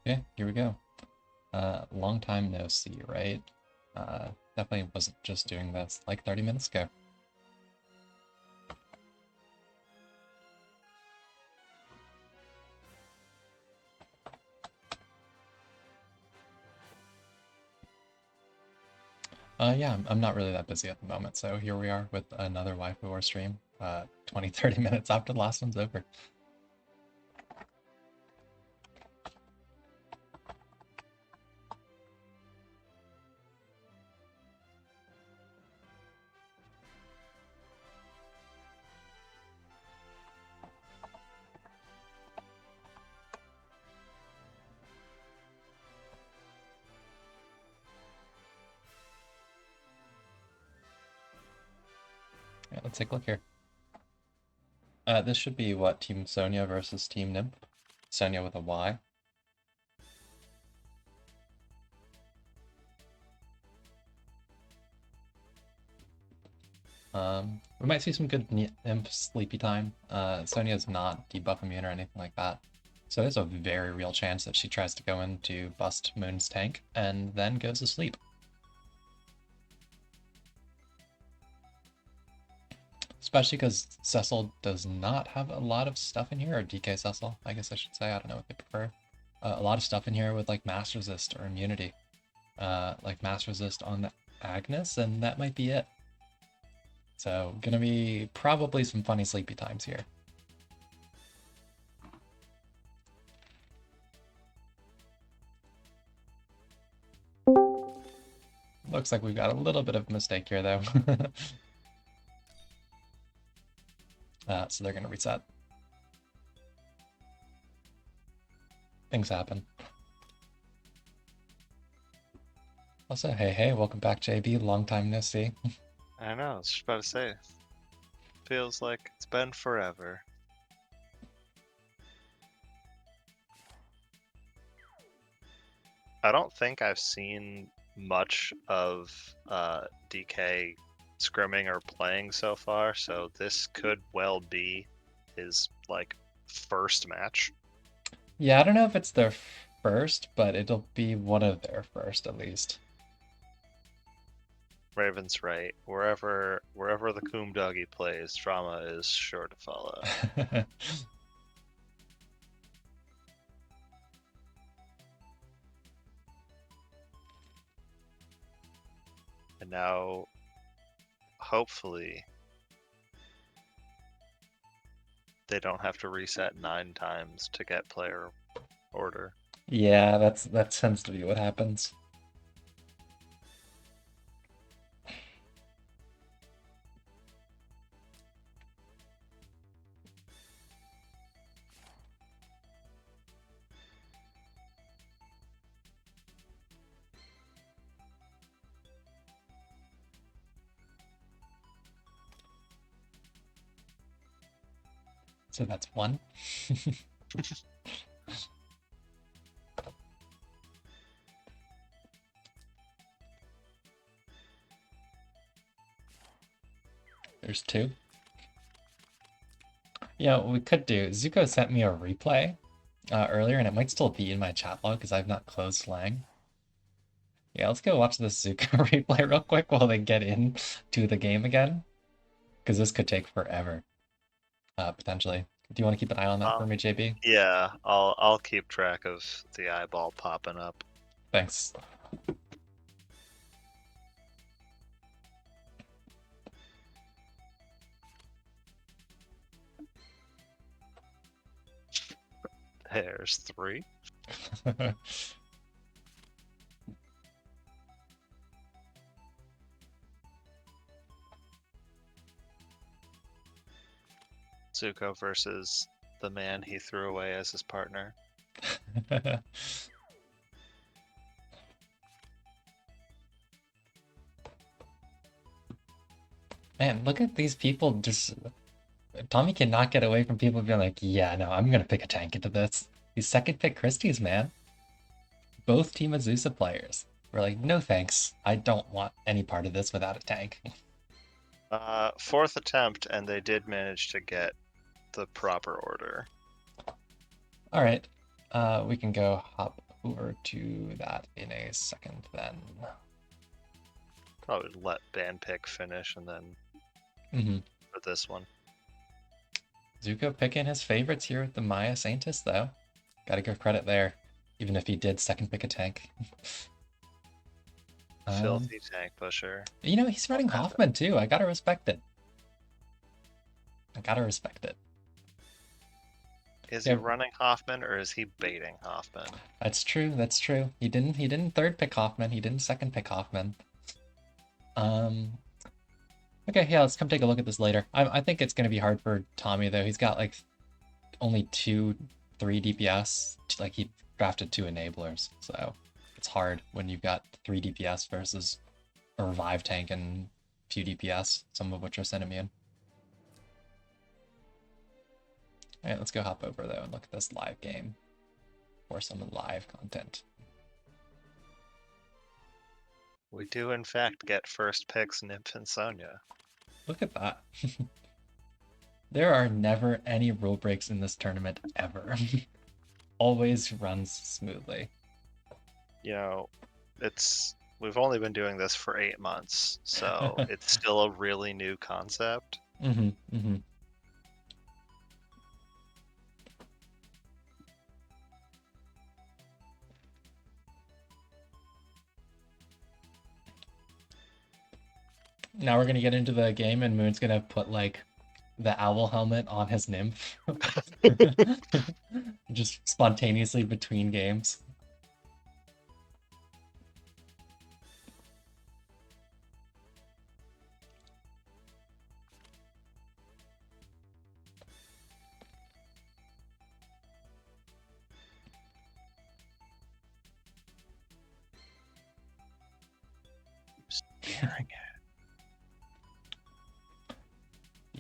Okay, here we go. Long time no see, right? Definitely wasn't just doing this like 30 minutes ago. Yeah, I'm not really that busy at the moment, so here we are with another WaifuWarS stream, 20, 30 minutes after the last one's over. Yeah, let's take a look here. This should be what, Team Sonia versus Team Nymph? Sonia with a Y. We might see some good Nymph sleepy time. Sonia's not debuff immune or anything like that. So there's a very real chance that she tries to go in to bust Moon's tank and then goes to sleep. Especially because Cecil does not have a lot of stuff in here, or DK Cecil, I guess I should say. I don't know what they prefer. A lot of stuff in here with like mass resist or immunity. Like mass resist on Agnes, and that might be it. So gonna be probably some funny sleepy times here. Looks like we've got a little bit of a mistake here though. So they're gonna reset. Things happen. Also, hey, welcome back, JB. Long time no see. I know, I was just about to say. Feels like it's been forever. I don't think I've seen much of DK scrimming or playing so far, so this could well be his like first match. Yeah, I don't know if it's their first, but it'll be one of their first at least. Raven's right. Wherever the Coom Doggy plays, drama is sure to follow. And now, hopefully, they don't have to reset 9 times to get player order. Yeah, that tends to be what happens. So that's one. There's two. Yeah, what we could do, Zuko sent me a replay earlier, and it might still be in my chat log because I've not closed Slang. Yeah, let's go watch this Zuko replay real quick while they get in to the game again, because this could take forever, potentially. Do you want to keep an eye on that for me, JB? Yeah, I'll keep track of the eyeball popping up. Thanks. There's 3. Zuko versus the man he threw away as his partner. Man, look at these people just... Tommy cannot get away from people being like, yeah, no, I'm gonna pick a tank into this. These second pick Christies, man. Both Team Azusa players were like, no thanks. I don't want any part of this without a tank. 4th attempt, and they did manage to get the proper order. All right, we can go hop over to that in a second then. Probably let ban pick finish and then Mm-hmm. for this one. Zuko picking his favorites here with the Maya Saintis, though. Gotta give credit there, even if he did second pick a tank. Filthy tank pusher. You know, he's running Hoffman too. I gotta respect it. I gotta respect it. Is he running Hoffman or is he baiting Hoffman? That's true. That's true. He didn't third pick Hoffman. He didn't second pick Hoffman. Okay, yeah, let's come take a look at this later. I think it's gonna be hard for Tommy though. He's got like only 2-3 DPS. Like he drafted 2 enablers, so it's hard when you've got 3 DPS versus a revive tank and few DPS, some of which are Sin immune. Alright, let's go hop over though and look at this live game for some live content. We do in fact get first picks Nymph and Sonya. Look at that. There are never any rule breaks in this tournament ever. Always runs smoothly. You know, we've only been doing this for 8 months, so it's still a really new concept. Mm-hmm, mm-hmm. Now we're gonna get into the game and Moon's gonna put like the owl helmet on his nymph. Just spontaneously between games. Staring at.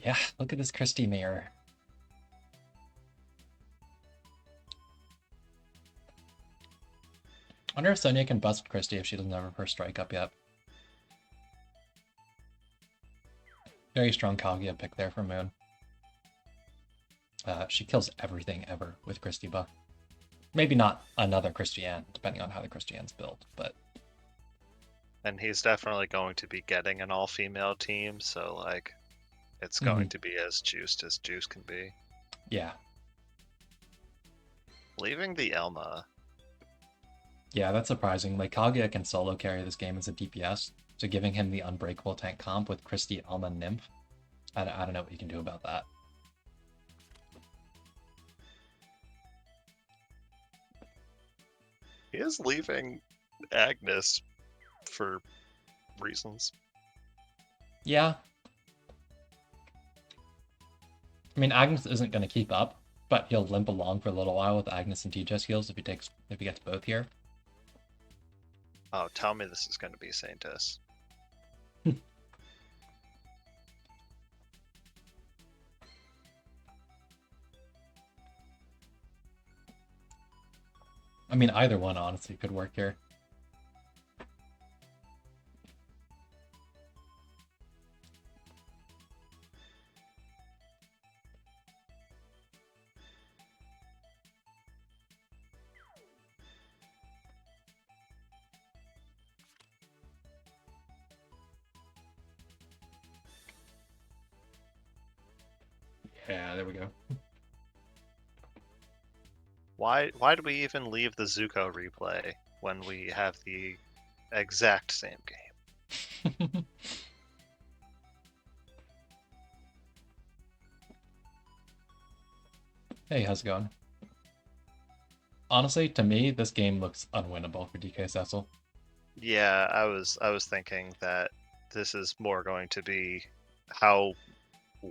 Yeah, look at this Christie mirror. I wonder if Sonya can bust Christie if she doesn't have her first strike up yet. Very strong Kaguya pick there for Moon. She kills everything ever with Christie buff. Maybe not another Christiane, depending on how the Christiane's built, but... And he's definitely going to be getting an all-female team, so like, it's going to be as juiced as juice can be. Yeah. Leaving the Elma. Yeah, that's surprising. Like, Kaguya can solo carry this game as a DPS, so giving him the unbreakable tank comp with Christie, Elma, Nymph, I don't know what you can do about that. He is leaving Agnes for reasons. Yeah. I mean, Agnes isn't going to keep up, but he'll limp along for a little while with Agnes and TJ skills if he gets both here. Oh, tell me this is going to be Saintis. I mean, either one honestly could work here. Yeah, there we go. Why do we even leave the Zuko replay when we have the exact same game? Hey, how's it going? Honestly, to me, this game looks unwinnable for DK Cecil. Yeah, I was thinking that this is more going to be how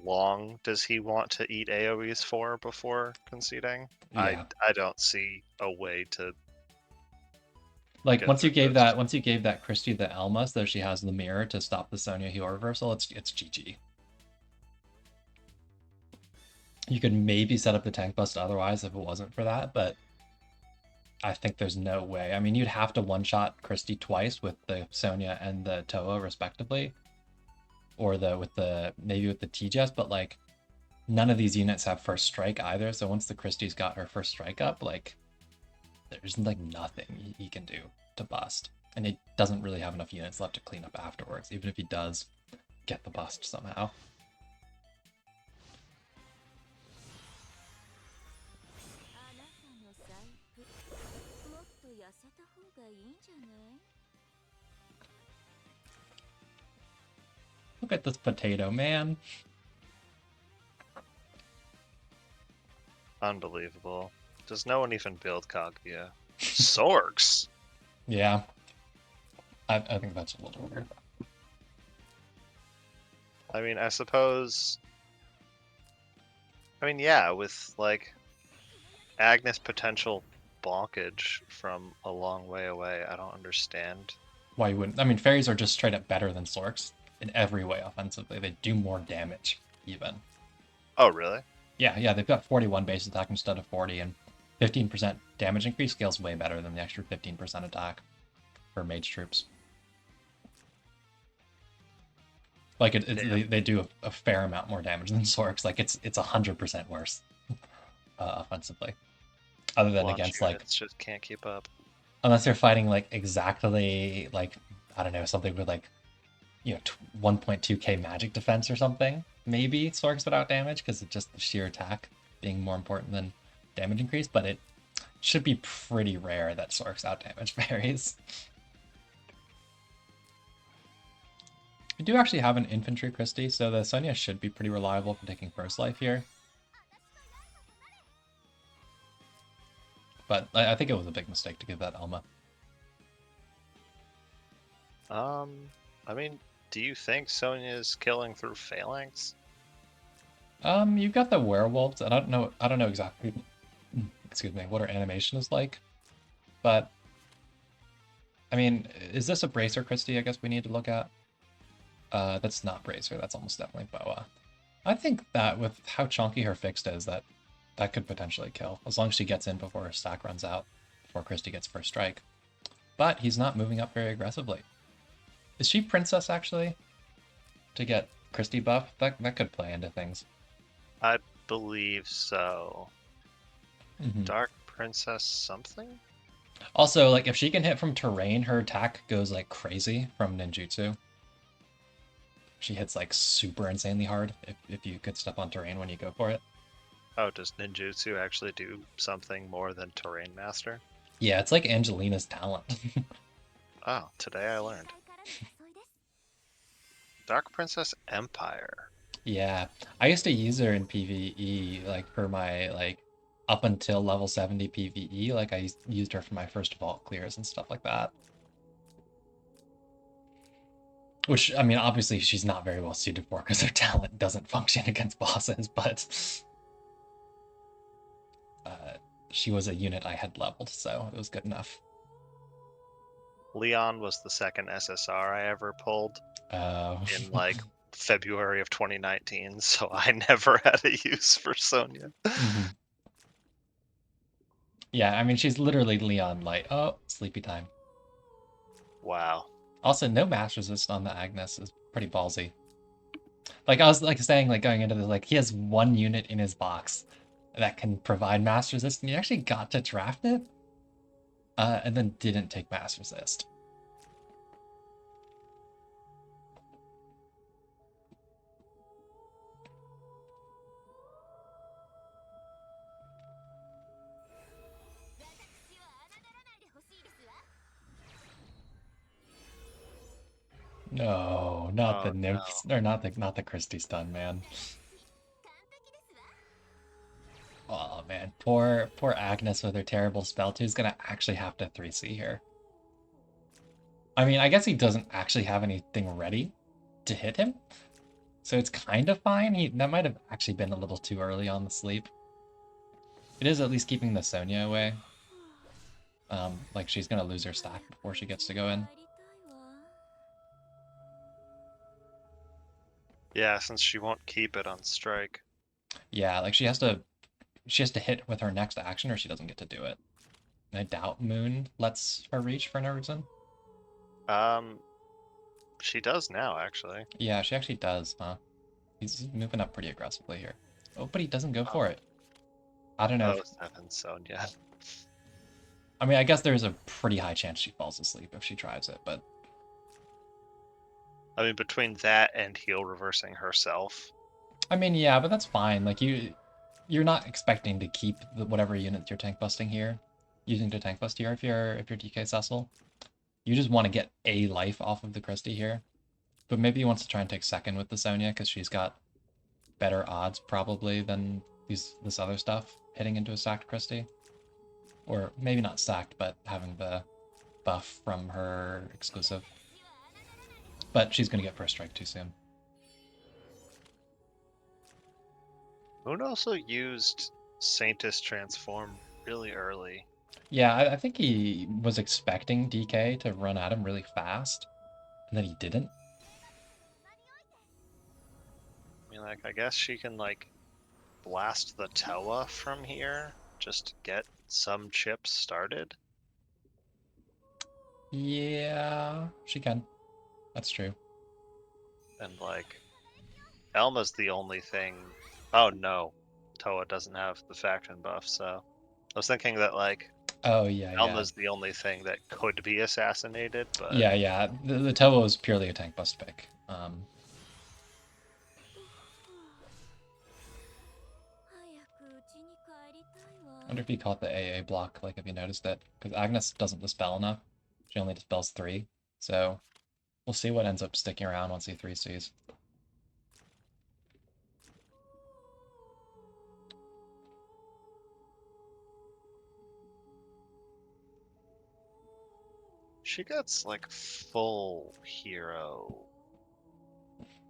long does he want to eat AoEs for before conceding? Yeah. I don't see a way to like get once you through gave that Christie the Elma so she has the mirror to stop the Sonya heal reversal, it's GG. You could maybe set up the tank bust otherwise if it wasn't for that, but I think there's no way. I mean, you'd have to one-shot Christie twice with the Sonya and the Toa respectively, or maybe with the TJS, but like none of these units have first strike either. So once the Christie's got her first strike up, like there's like nothing he can do to bust. And he doesn't really have enough units left to clean up afterwards, even if he does get the bust somehow. Look at this potato, man. Unbelievable. Does no one even build Kaguya? Sorks? Yeah. I think that's a little weird. I mean, I suppose... I mean, yeah, with, like, Agnes potential bonkage from a long way away, I don't understand. Why you wouldn't? I mean, fairies are just straight up better than Sorks in every way offensively. They do more damage, even. Oh, really? Yeah, they've got 41 base attack instead of 40, and 15% damage increase scales way better than the extra 15% attack for mage troops. Like they do a fair amount more damage than Sorks. Like it's 100% worse offensively. Other than Launch against like, units just can't keep up. unless you're fighting like exactly like, I don't know, something with like, 1.2k magic defense or something. Maybe Sorks without damage because it's just the sheer attack being more important than damage increase. But it should be pretty rare that Sorks out damage fairies. We do actually have an infantry Christie, so the Sonya should be pretty reliable for taking first life here. But I think it was a big mistake to give that Elma. I mean, do you think Sonya's killing through phalanx? You've got the werewolves, and I don't know exactly, excuse me, what her animation is like. But I mean, is this a bracer Christie? I guess we need to look at. That's not bracer. That's almost definitely boa. I think that with how chunky her fixed is, that could potentially kill as long as she gets in before her stack runs out, before Christie gets first strike. But he's not moving up very aggressively. Is she princess actually? To get Christie buff? That could play into things. I believe so. Mm-hmm. Dark Princess something? Also, like if she can hit from terrain, her attack goes like crazy from ninjutsu. She hits like super insanely hard if you could step on terrain when you go for it. Oh, does ninjutsu actually do something more than Terrain Master? Yeah, it's like Angelina's talent. Oh, today I learned. Dark Princess Empire. Yeah, I used to use her in PvE, like for my like up until level 70 PvE. Like I used her for my first vault clears and stuff like that. Which, I mean, obviously she's not very well suited for because her talent doesn't function against bosses, but she was a unit I had leveled, so it was good enough. Leon was the second SSR I ever pulled in Uh, like February of 2019, so I never had a use for Sonya. mhm. Yeah, I mean, she's literally Leon Light. Oh, sleepy time. Wow. Also, no mass resist on the Agnes is pretty ballsy. Like I was like saying, like going into this, like he has one unit in his box that can provide mass resist, and he actually got to draft it, and then didn't take mass resist. No, not the Oh no. nymphs, or not the Christie stun, man. Oh man, poor Agnes with her terrible spell too is gonna actually have to 3C here. I mean, I guess he doesn't actually have anything ready to hit him, so it's kind of fine. That might have actually been a little too early on the sleep. It is at least keeping the Sonya away. Like she's gonna lose her stack before she gets to go in. Yeah, since she won't keep it on strike. Yeah, like she has to hit with her next action or she doesn't get to do it. And I doubt Moon lets her reach for no reason. Um, she does now, actually. Yeah, she actually does, huh? He's moving up pretty aggressively here. Oh, but he doesn't go Oh, for it. I don't know if oh, 7 Sonya. I mean, I guess there's a pretty high chance she falls asleep if she tries it, but I mean, between that and heal reversing herself. I mean, yeah, but that's fine. Like you're not expecting to keep whatever units you're tank busting here, using to tank bust here if you're DK Cecil. You just want to get a life off of the Christie here. But maybe he wants to try and take second with the Sonya because she's got better odds probably than this other stuff hitting into a sacked Christie. Or maybe not sacked, but having the buff from her exclusive. But she's gonna get first strike too soon. Moon also used Saintus Transform really early. Yeah, I think he was expecting DK to run at him really fast, and then he didn't. I mean, like, I guess she can, like, blast the Toa from here just to get some chips started. Yeah, she can. That's true. And, like, Elma's the only thing. Oh, no. Toa doesn't have the faction buff, so. I was thinking that, like, Oh, yeah. Elma's the only thing that could be assassinated, but. Yeah. The Toa was purely a tank bust pick. I wonder if you caught the AA block, like if you noticed it, because Agnes doesn't dispel enough. She only dispels 3, so we'll see what ends up sticking around once he 3Cs. She gets, like, full hero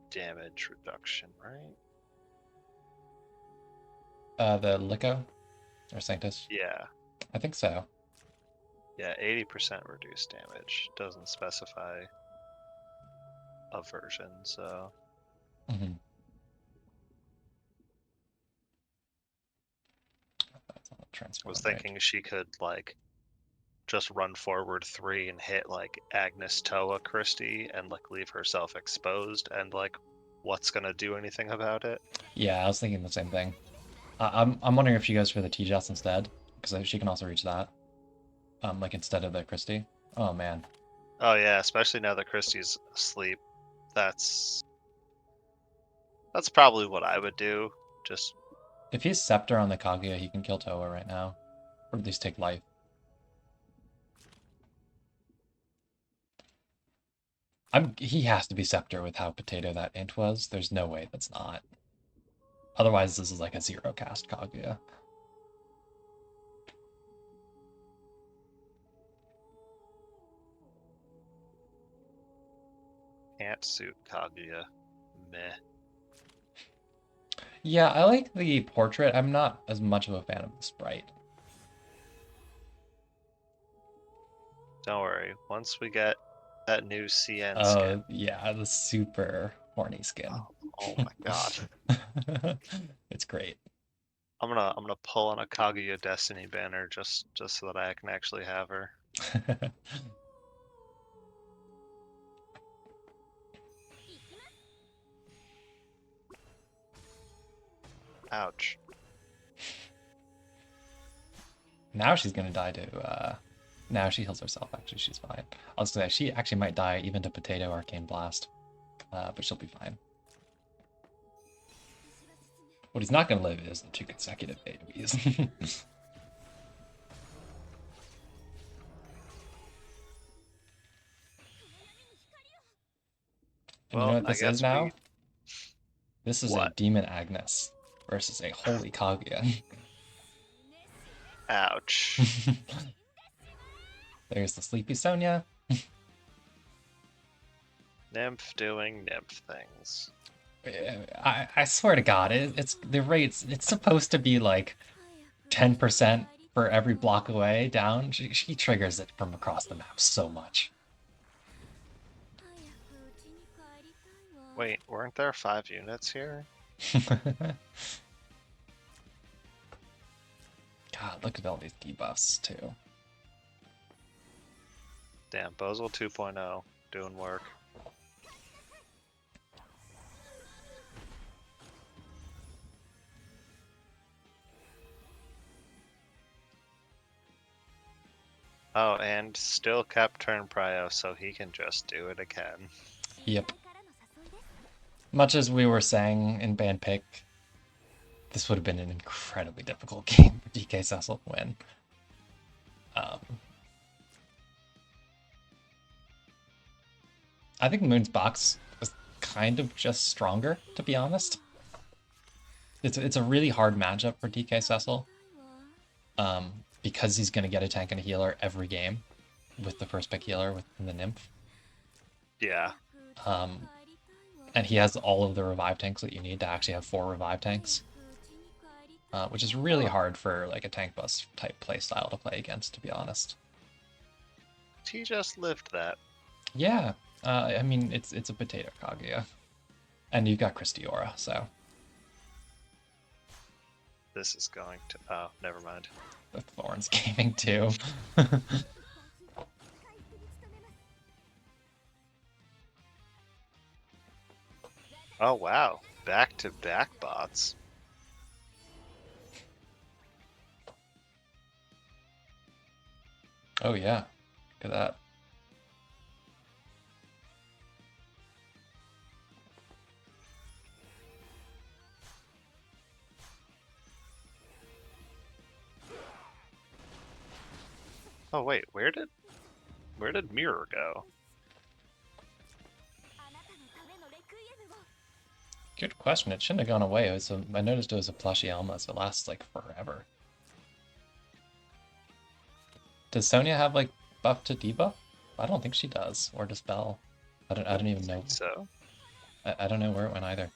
damage reduction, right? The Lico or Sanctus? Yeah. I think so. Yeah, 80% reduced damage. Doesn't specify a version, so. Mm-hmm. That's on the I transform, was right? thinking she could, like, just run forward 3 and hit, like, Agnes Toa Christie and, like, leave herself exposed, and, like, what's gonna do anything about it? Yeah, I was thinking the same thing. I'm wondering if she goes for the T-Jets instead, because she can also reach that. Like instead of the Christie. Oh man. Oh yeah, especially now that Christie's asleep. That's probably what I would do. Just If he's Scepter on the Kaguya, he can kill Toa right now. Or at least take life. He has to be Scepter with how potato that int was. There's no way that's not. Otherwise, this is like a 0 cast Kaguya. can't suit Kaguya. Meh. Yeah, I like the portrait. I'm not as much of a fan of the sprite. Don't worry. Once we get that new CN skin. Oh, yeah, the super horny skin. Oh my god. It's great. I'm gonna pull on a Kaguya Destiny banner just so that I can actually have her. Ouch. Now she's gonna die to, now she heals herself, actually, she's fine. I was gonna say, she actually might die even to Potato Arcane Blast, but she'll be fine. What he's not gonna live is the 2 consecutive AoEs. And you know Well, what I this is guess now? This is a What? Demon Agnes versus a Holy Kaguya. Ouch. There's the Sleepy Sonya. Nymph doing nymph things. I swear to God, it's the rates. It's supposed to be like 10% for every block away down. She triggers it from across the map so much. Wait, weren't there 5 units here? God, look at all these debuffs too. Damn, Bozel 2.0 doing work. Oh, and still kept turn prio, so he can just do it again. Yep. Much as we were saying in band pick, this would have been an incredibly difficult game for DK Cecil to win. I think Moon's box was kind of just stronger, to be honest. It's a really hard matchup for DK Cecil, because he's going to get a tank and a healer every game with the first pick healer with the Nymph. Yeah. And he has all of the revive tanks that you need to actually have 4 revive tanks, which is really hard for like a tank bus type playstyle to play against, to be honest. He just lived that. Yeah, I mean it's a potato Kaguya, and you've got Christiora, so This is going to. Oh, never mind. the Thorns gaming too. Oh wow, back-to-back bots. Oh yeah, look at that. Oh wait, where did Mirror go? Good question. It shouldn't have gone away. I noticed it was a plushy Elma, so it lasts like forever. Does Sonya have like buff to debuff? I don't think she does, or dispel. I don't even know. So I don't know where it went either.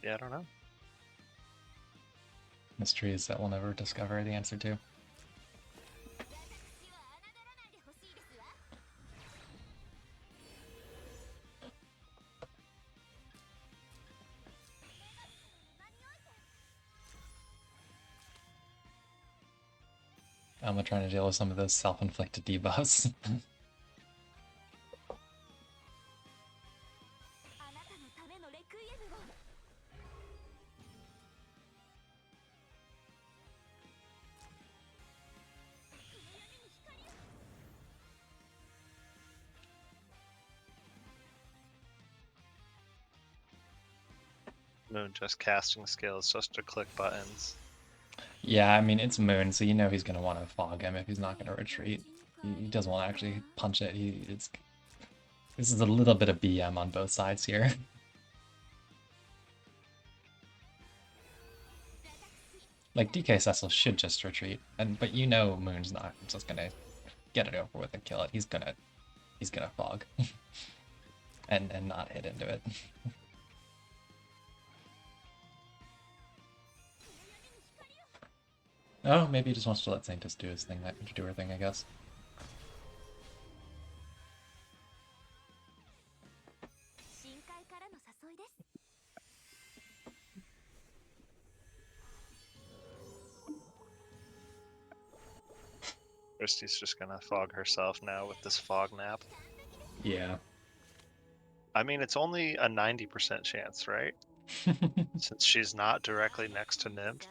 yeah, I don't know. Mysteries that we'll never discover the answer to. I'm trying to deal with some of those self-inflicted debuffs. Moon just casting skills just to click buttons. Yeah, I mean, it's Moon, so you know he's going to want to fog him if he's not going to retreat. He doesn't want to actually punch it. This is a little bit of BM on both sides here. Like, DK Cecil should just retreat, but you know Moon's not just going to get it over with and kill it. He's gonna fog and not hit into it. Oh, maybe he just wants to let Saintus do his thing, do her thing, I guess. Christy's just gonna fog herself now with this fog nap. Yeah. I mean, it's only a 90% chance, right? Since she's not directly next to Nymph.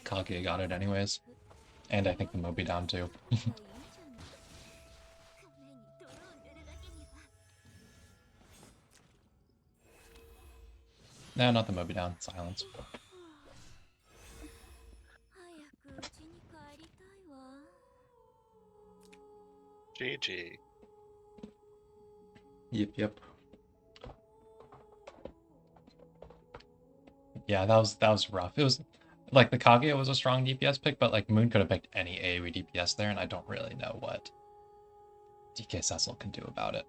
Kaguya got it anyways. And I think the Moby down too. No, not the Moby down. Silence. GG. Yep. Yeah, that was rough. It was like the Kaguya was a strong DPS pick, but like Moon could have picked any AoE DPS there, and I don't really know what DK Cecil can do about it.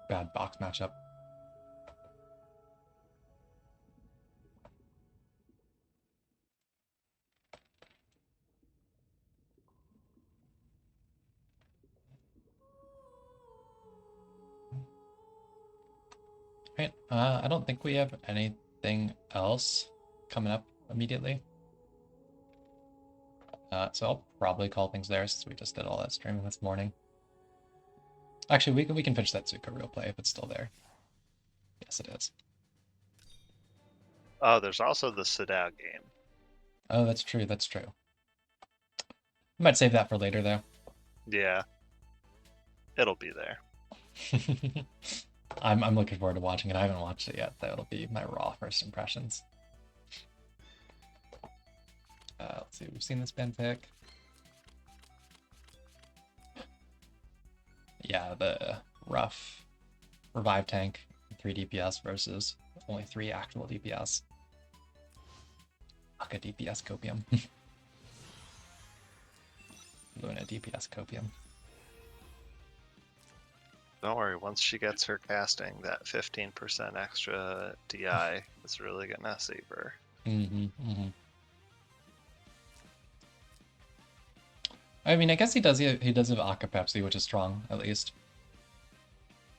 Bad box matchup. I don't think we have anything else coming up immediately. So I'll probably call things there since we just did all that streaming this morning. Actually, we can finish that Zuko real play if it's still there. Yes, it is. Oh, there's also the Sdao game. Oh, that's true. That's true. I might save that for later, though. Yeah. It'll be there. I'm looking forward to watching it. I haven't watched it yet, though. It'll be my raw first impressions. Let's see. We've seen this Ben pick. Yeah, the rough revive tank, 3 DPS versus only 3 actual DPS. Aka DPS copium. Luna DPS copium. Don't worry, once she gets her casting, that 15% extra DI is really gonna save her. I mean, I guess he does have Aka Pepsi, which is strong, at least.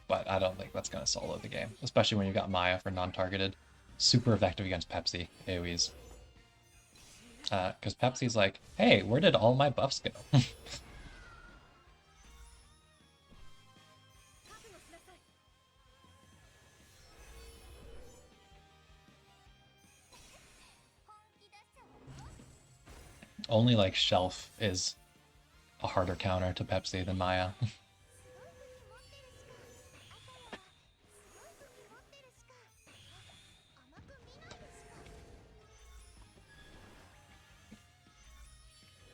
But I don't think that's going to solo the game, especially when you've got Maya for non-targeted. Super effective against Pepsi AoEs. Because Pepsi's like, hey, where did all my buffs go? Only like Shelf is a harder counter to Pepsi than Maya.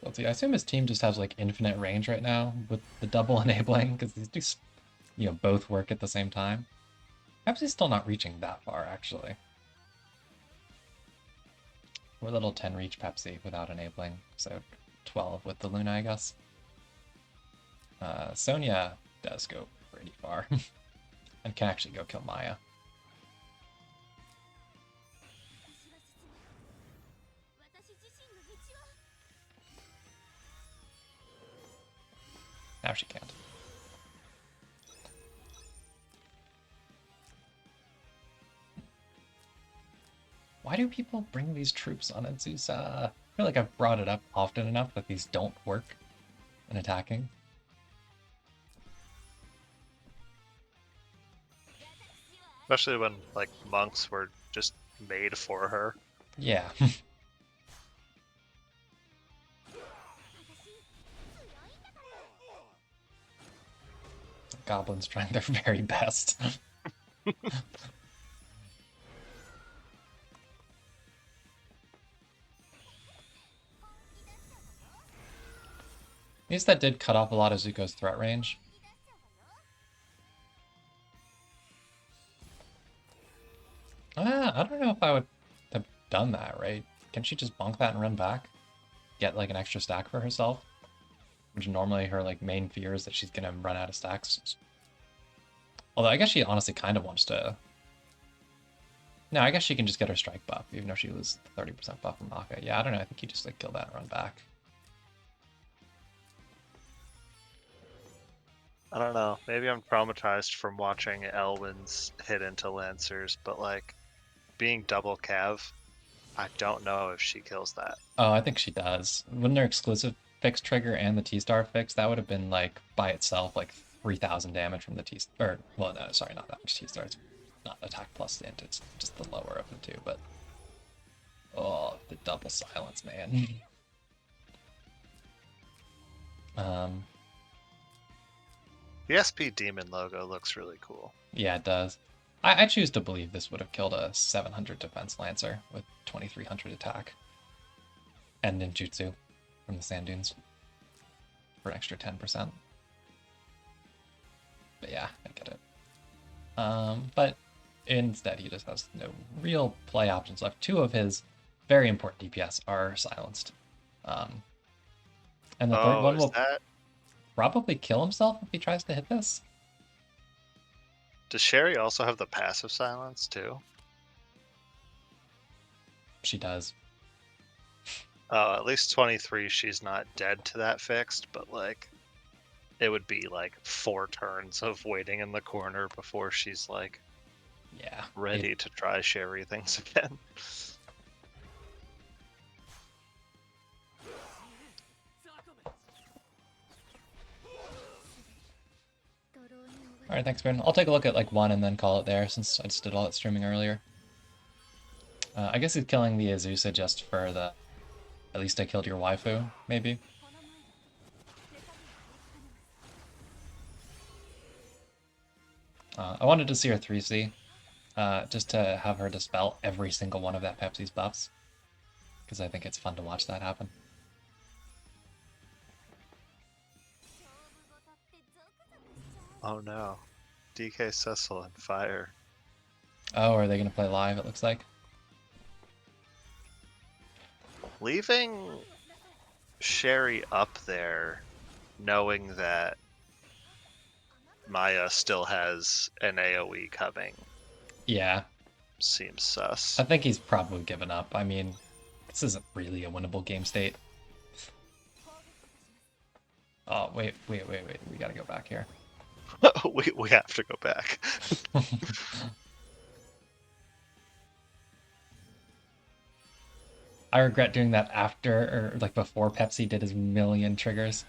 Let's see, I assume his team just has like infinite range right now with the double enabling because these just, both work at the same time. Pepsi's still not reaching that far, actually. We're little 10 reach Pepsi without enabling, so 12 with the Luna, I guess. Sonya does go pretty far and can actually go kill Maya. Now she can't. Why do people bring these troops on Azusa? I feel like I've brought it up often enough that these don't work in attacking. Especially when, like, monks were just made for her. Yeah. Goblins trying their very best. At least that did cut off a lot of Zuko's threat range. I don't know if I would have done that, right? Can she just bonk that and run back? Get like an extra stack for herself? Which normally her like main fear is that she's gonna run out of stacks. Although I guess she honestly kind of wants to. No, I guess she can just get her strike buff, even though she loses the 30% buff from Aka. Yeah, I don't know. I think you just like kill that and run back. I don't know. Maybe I'm traumatized from watching Elwyn's hit into Lancers, but like being double cav, I don't know if she kills that. Oh, I think she does. Wouldn't her exclusive fix trigger and the T-star fix? That would have been like by itself like 3,000 damage from the T. Or well, no, sorry, not that much T-star. It's not attack plus int. It's just the lower of the two. But oh, the double silence, man. The SP Demon logo looks really cool. Yeah, it does. I choose to believe this would have killed a 700 defense Lancer with 2300 attack. And ninjutsu from the sand dunes for an extra 10%. But yeah, I get it. But instead, he just has no real play options left. 2 of his very important DPS are silenced. And the third one will probably kill himself if he tries to hit this. Does Sherry also have the passive silence too? She does. Oh, at least 23 she's not dead to that fixed, but like it would be like 4 turns of waiting in the corner before she's like Yeah. ready to try Sherry things again. Alright, thanks, Ben. I'll take a look at like one and then call it there since I just did all that streaming earlier. I guess he's killing the Azusa just for the... At least I killed your waifu, maybe? I wanted to see her 3C, just to have her dispel every single one of that Pepsi's buffs. Because I think it's fun to watch that happen. Oh no. DK Cecil and Fire. Oh, are they going to play live, it looks like? Leaving Sherry up there, knowing that Maya still has an AoE coming, Yeah. seems sus. I think he's probably given up. I mean, this isn't really a winnable game state. Oh, wait. We gotta go back here. we have to go back. I regret doing that after, or like before Pepsi did his million triggers.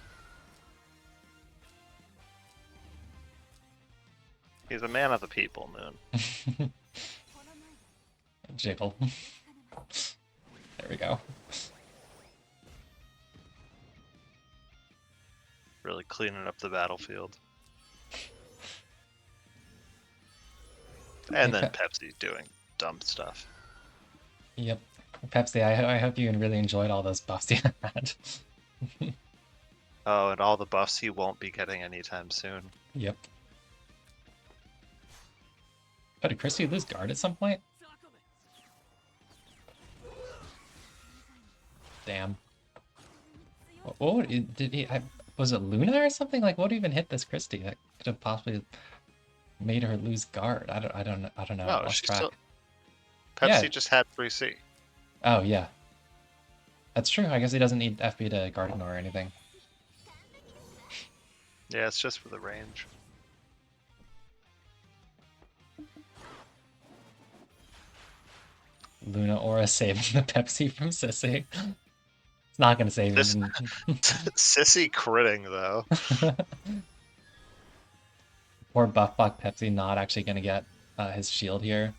He's a man of the people, Moon. Jiggle. There we go. Really cleaning up the battlefield. And then Pepsi doing dumb stuff. Yep. Pepsi, I hope you really enjoyed all those buffs you had. Oh, and all the buffs he won't be getting anytime soon. Yep. Oh, did Christy lose guard at some point? Damn. What did he... was it Luna or something? Like, what even hit this Christy that could have possibly made her lose guard? I don't know. I No, lost she's track. still... Pepsi Yeah. just had 3C. Oh, yeah. That's true. I guess he doesn't need FB to guard ignore or anything. Yeah, it's just for the range. Luna Aura saving the Pepsi from Sissy. It's not going to save him. Sissy critting, though. Poor buff block Pepsi not actually going to get his shield here.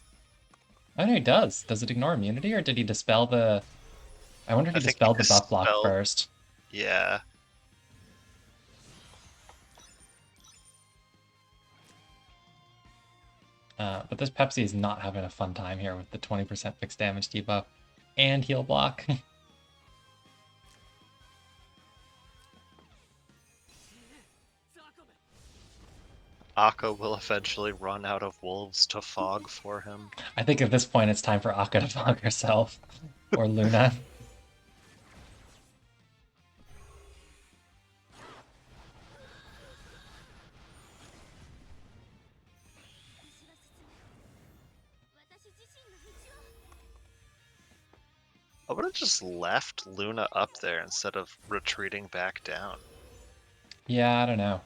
Oh, no, he does. Does it ignore immunity, or did he dispel the... I wonder if he dispelled the buff block first. Yeah. But this Pepsi is not having a fun time here with the 20% fixed damage debuff and heal block. Akka will eventually run out of wolves to fog for him. I think at this point it's time for Akka to fog herself. Or Luna. I would have just left Luna up there instead of retreating back down. Yeah, I don't know.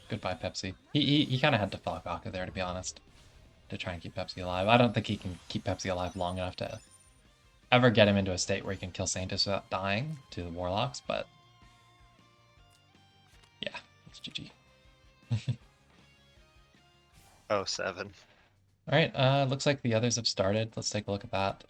Goodbye, Pepsi. He kind of had to fog Akka there, to be honest, to try and keep Pepsi alive. I don't think he can keep Pepsi alive long enough to ever get him into a state where he can kill Saintus without dying to the Warlocks, but yeah, it's GG. 07. All right, looks like the others have started. Let's take a look at that.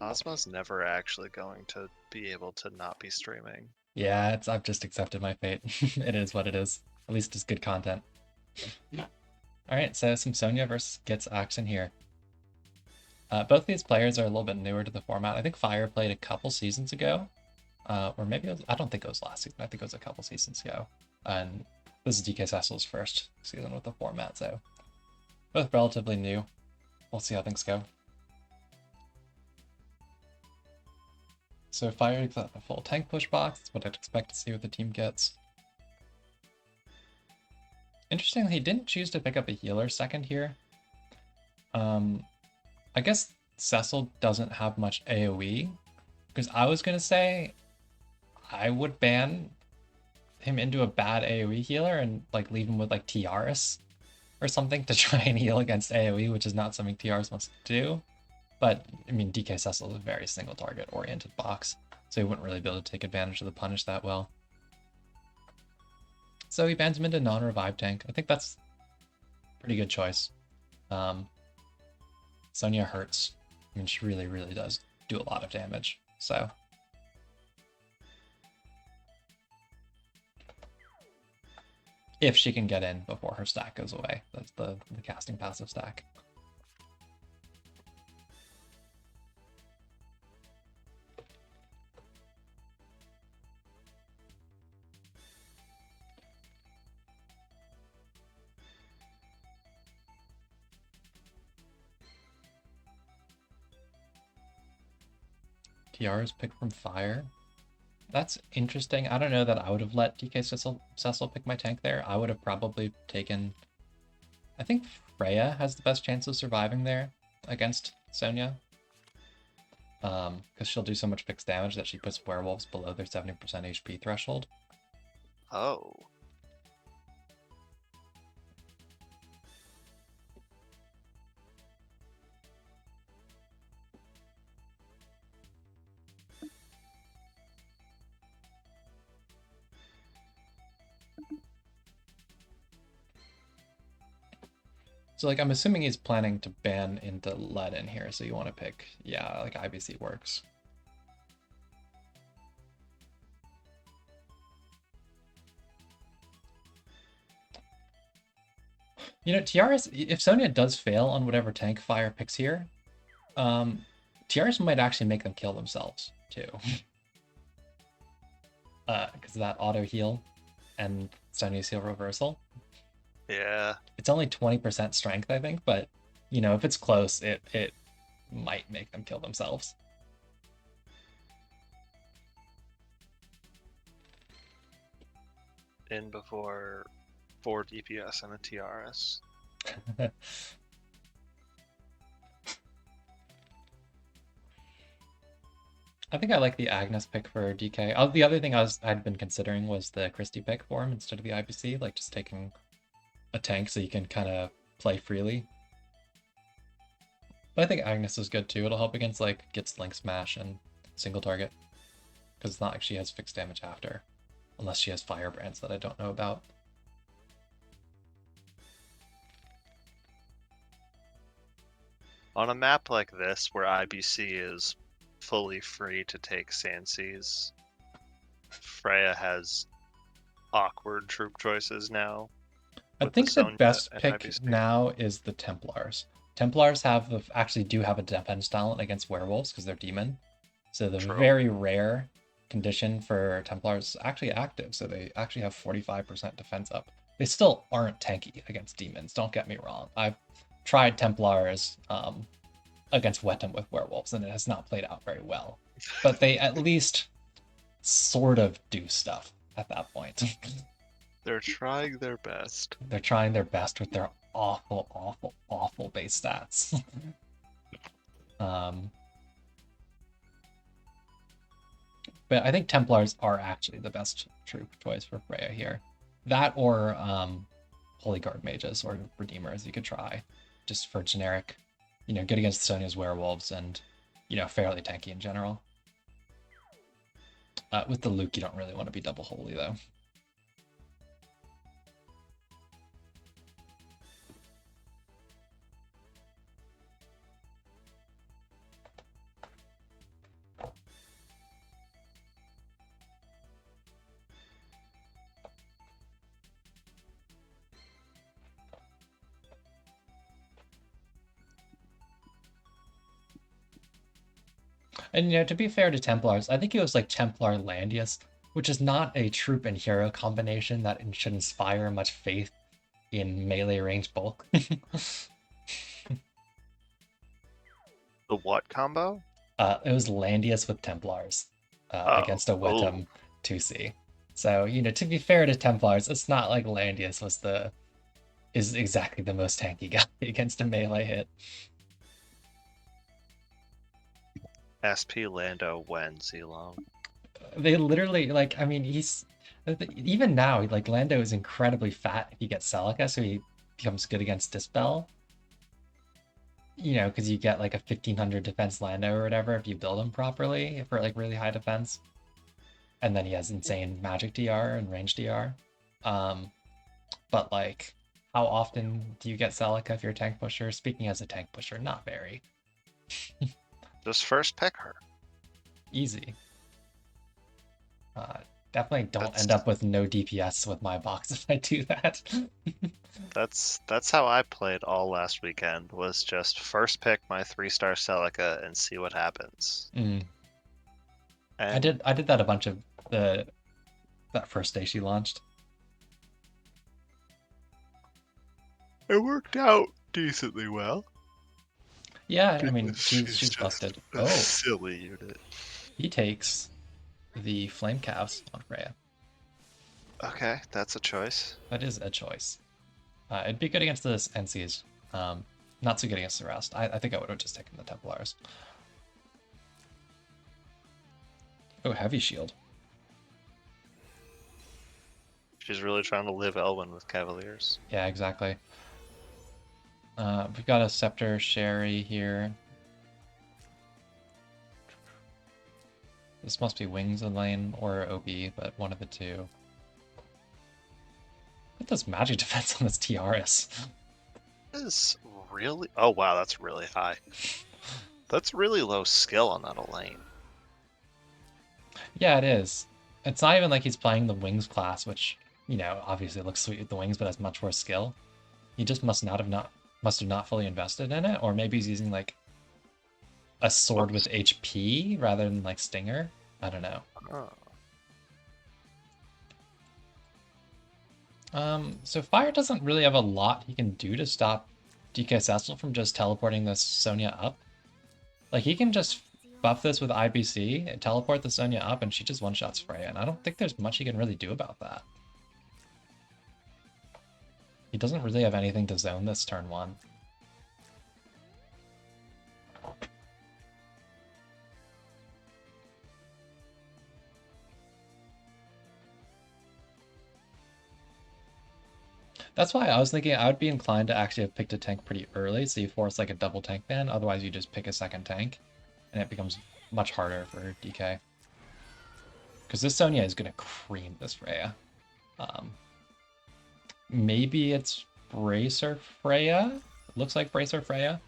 Ozma's never actually going to be able to not be streaming. Yeah, I've just accepted my fate. It is what it is. At least it's good content. All right, so some Sonya versus Gets action here. Both these players are a little bit newer to the format. I think Fire played a couple seasons ago. Or maybe I don't think it was last season. I think it was a couple seasons ago. And this is DK Cecil's first season with the format, so both relatively new. We'll see how things go. So Fire got a full tank push box. That's what I'd expect to see what the team gets. Interestingly, he didn't choose to pick up a healer second here. I guess Cecil doesn't have much AoE, because I was going to say I would ban him into a bad AoE healer and like leave him with like Tiaris or something to try and heal against AoE, which is not something Tiaris wants to do. But I mean, DK Cecil is a very single target oriented box, so he wouldn't really be able to take advantage of the punish that well. So he bans him into non-revive tank. I think that's a pretty good choice. Sonya hurts. I mean, she really, really does do a lot of damage. So if she can get in before her stack goes away, that's the casting passive stack. Tiara's picked from fire. That's interesting. I don't know that I would have let DK Cecil pick my tank there. I would have probably taken... I think Freya has the best chance of surviving there against Sonya. Because she'll do so much fixed damage that she puts werewolves below their 70% HP threshold. Oh. So, like, I'm assuming he's planning to ban into lead in here, so you want to pick, yeah, like, IBC works. You know, Tiaris, if Sonya does fail on whatever tank fire picks here, Tiaris might actually make them kill themselves, too. Because of that auto heal and Sonya's heal reversal. Yeah. It's only 20% strength, I think, but, you know, if it's close, it might make them kill themselves. In before 4 DPS and a TRS. I think I like the Agnes pick for DK. Oh, the other thing I'd been considering was the Christie pick for him instead of the IBC, like just taking a tank so you can kind of play freely. But I think Agnes is good too. It'll help against like Git's Link Smash and single target. Because it's not like she has fixed damage after. Unless she has Firebrands that I don't know about. On a map like this, where IBC is fully free to take Sanseas, Freya has awkward troop choices now. I think the best pick now is the Templars. Templars actually do have a defense talent against werewolves because they're demon. So the very rare condition for Templars is actually active. So they actually have 45% defense up. They still aren't tanky against demons. Don't get me wrong. I've tried Templars against Wetem with werewolves, and it has not played out very well. But they at least sort of do stuff at that point. They're trying their best. They're trying their best with their awful, awful, awful base stats. But I think Templars are actually the best troop choice for Freya here. That or Holy Guard Mages or Redeemers you could try, just for generic, you know, good against Sonya's werewolves and, you know, fairly tanky in general. With the Luke, you don't really want to be double holy though. And, you know, to be fair to Templars, I think it was like Templar Landius, which is not a troop and hero combination that should inspire much faith in melee range bulk. The what combo? It was Landius with Templars against a Wetem 2C. So, you know, to be fair to Templars, it's not like Landius is exactly the most tanky guy against a melee hit. SP Lando when Zilong. They literally like. I mean, he's even now. Like Lando is incredibly fat if you get Celica, so he becomes good against Dispel. You know, because you get like a 1500 defense Lando or whatever if you build him properly for like really high defense. And then he has insane magic DR and range DR. Um, but like, how often do you get Celica if you're a tank pusher? Speaking as a tank pusher, not very. Just first pick her. Easy. Uh, Definitely don't That's end up with no DPS with my box if I do that. that's how I played all last weekend. Was just first pick my 3-star Celica and see what happens. Mm. And I did that a bunch of the that first day she launched. it worked out decently well. Yeah, I mean Because she's she's just busted. a Oh, silly unit. he takes the flame calves on Freya. Okay, that's a choice. That is a choice. It'd be good against this NCs. Not so good against the rest. I think I would have just taken the Templars. Oh, heavy shield. She's really trying to live Elwyn with Cavaliers. Yeah, exactly. We've got a Scepter Sherry here. This must be Wings in lane or OB, but one of the two. What does magic defense on this TRS? Is really? Oh wow, that's really high. That's really low skill on that Elaine. Yeah, it is. It's not even like he's playing the Wings class, which, you know, obviously looks sweet with the Wings, but has much more skill. He just must have not fully invested in it, or maybe he's using like a sword Whoops. with HP rather than like Stinger. I don't know. Oh. So Fire doesn't really have a lot he can do to stop DK Cecil from just teleporting this Sonya up. Like he can just buff this with IBC and teleport the Sonya up, and she just one-shots Freya, and I don't think there's much he can really do about that. He doesn't really have anything to zone this turn one. That's why I was thinking I would be inclined to actually have picked a tank pretty early, so you force like a double tank ban, otherwise you just pick a second tank, and it becomes much harder for DK. Because this Sonya is going to cream this Freya. Maybe it's Bracer Freya? It looks like Bracer Freya.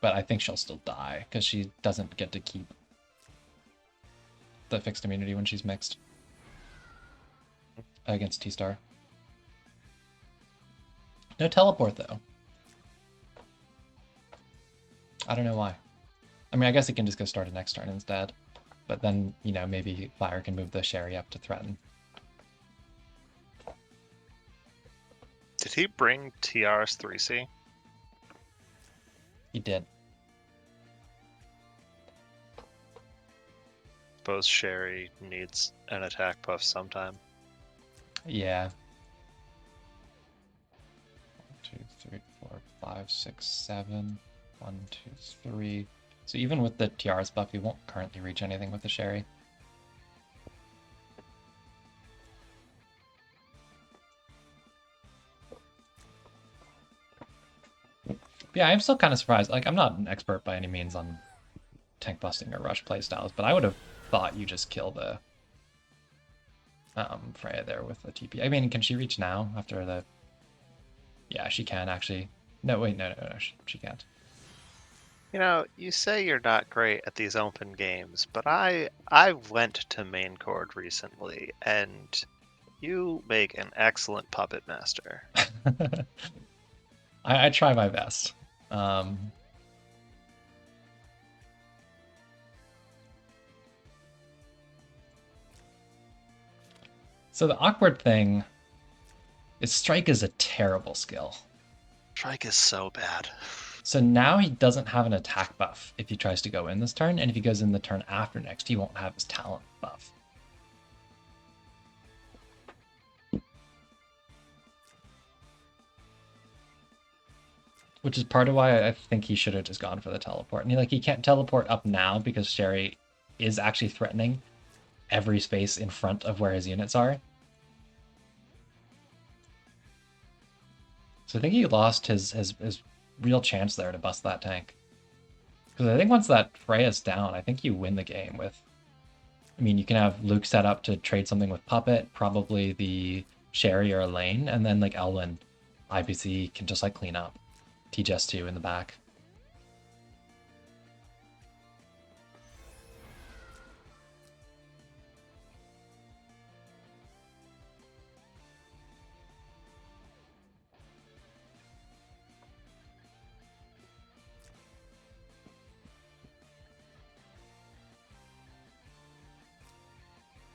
But I think she'll still die, because she doesn't get to keep the fixed immunity when she's mixed against T-Star. No teleport, though. I don't know why. I mean, I guess it can just go started next turn instead. But then, you know, maybe Fire can move the Sherry up to threaten. Did he bring TR's 3C? He did. Suppose Sherry needs an attack buff sometime. Yeah. 1, 2, 3, 4, 5, 6, 7. 1, 2, 3. So even with the TR's buff, he won't currently reach anything with the Sherry. Yeah, I'm still kind of surprised. Like, I'm not an expert by any means on tank busting or rush playstyles, but I would have thought you just kill the Freya there with the TP. I mean, can she reach now after the... Yeah, she can actually. No, wait, no, she can't. You know, you say you're not great at these open games, but I went to main chord recently, and you make an excellent puppet master. I try my best. So the awkward thing is Strike is a terrible skill. Strike is so bad. So now he doesn't have an attack buff if he tries to go in this turn, and if he goes in the turn after next, he won't have his talent buff. Which is part of why I think he should have just gone for the teleport. And he can't teleport up now because Sherry is actually threatening. every space in front of where his units are. So I think he lost his real chance there to bust that tank. Because I think once that Freya's down, I think you win the game with... I mean, you can have Luke set up to trade something with Puppet, probably the Sherry or Elaine, and then like Elwyn, IPC can just like clean up. TGS2 in the back.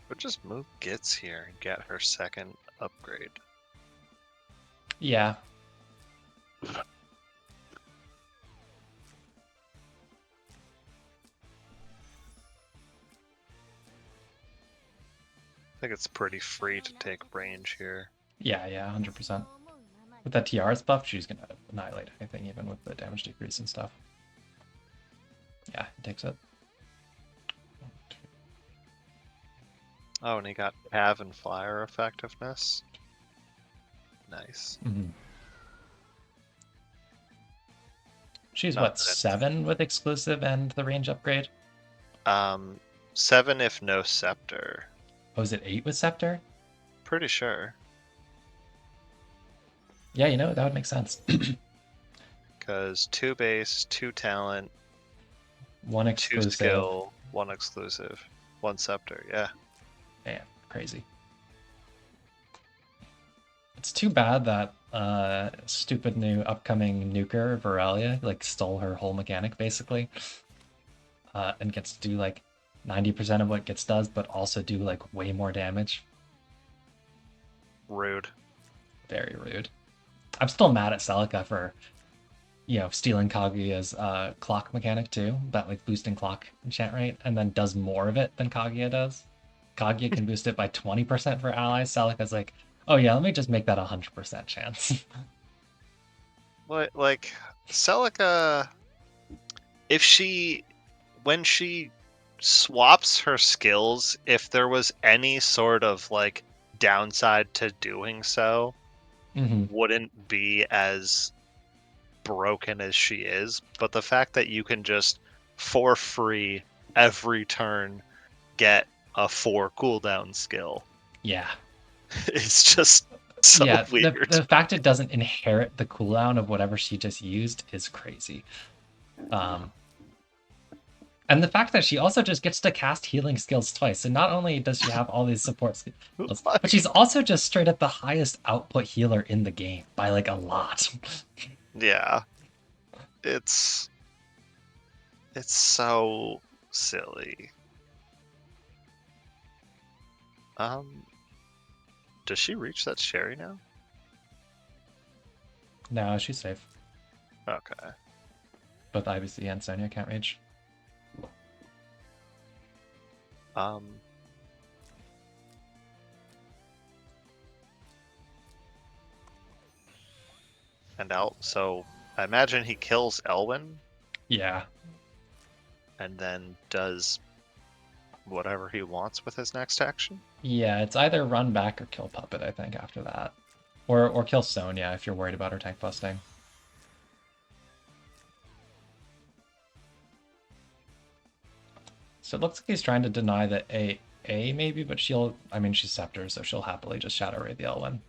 But just move Gits here and get her second upgrade. Yeah. I think it's pretty free to take range here. Yeah, 100%. With that TR's buff, she's gonna annihilate anything, even with the damage decrease and stuff. Yeah, it takes it. Oh, and he got Cav and Flyer effectiveness. Nice. She's Not what, that- 7 with exclusive and the range upgrade? 7 if no Scepter. Oh, is it 8 with Scepter? Pretty sure. Yeah, you know, that would make sense. Because 2 base, 2 talent, 1 2 exclusive. skill, 1 exclusive, 1 Scepter, yeah. Man, crazy. It's too bad that stupid new upcoming nuker, Veralia, like stole her whole mechanic basically. And gets to do like 90% of what Gits does, but also do like way more damage. Rude. Very rude. I'm still mad at Celica for, stealing Kaguya's clock mechanic too, that like boosting clock enchant rate, and then does more of it than Kaguya does. Kaguya can boost it by 20% for allies. Celica's like, oh yeah, let me just make that 100% chance. Like, Celica, when she swaps her skills, if there was any sort of like downside to doing so, wouldn't be as broken as she is. But the fact that you can just for free every turn get a 4 cooldown skill, Yeah. it's just so weird. The fact it doesn't inherit the cooldown of whatever she just used is crazy. And the fact that she also just gets to cast healing skills twice. So not only does she have all these support skills, but she's also just straight up the highest output healer in the game by like a lot. Yeah. It's so silly. Does she reach that Sherry now? No, she's safe. Okay. Both IBC and Sonya can't reach. So I imagine he kills Elwyn. Yeah. And then does whatever he wants with his next action. Yeah, it's either run back or kill Puppet, I think, after that. Or kill Sonya if you're worried about her tank busting. So it looks like he's trying to deny the A maybe, but she's Scepter, so she'll happily just Shadow Ray the Elwyn.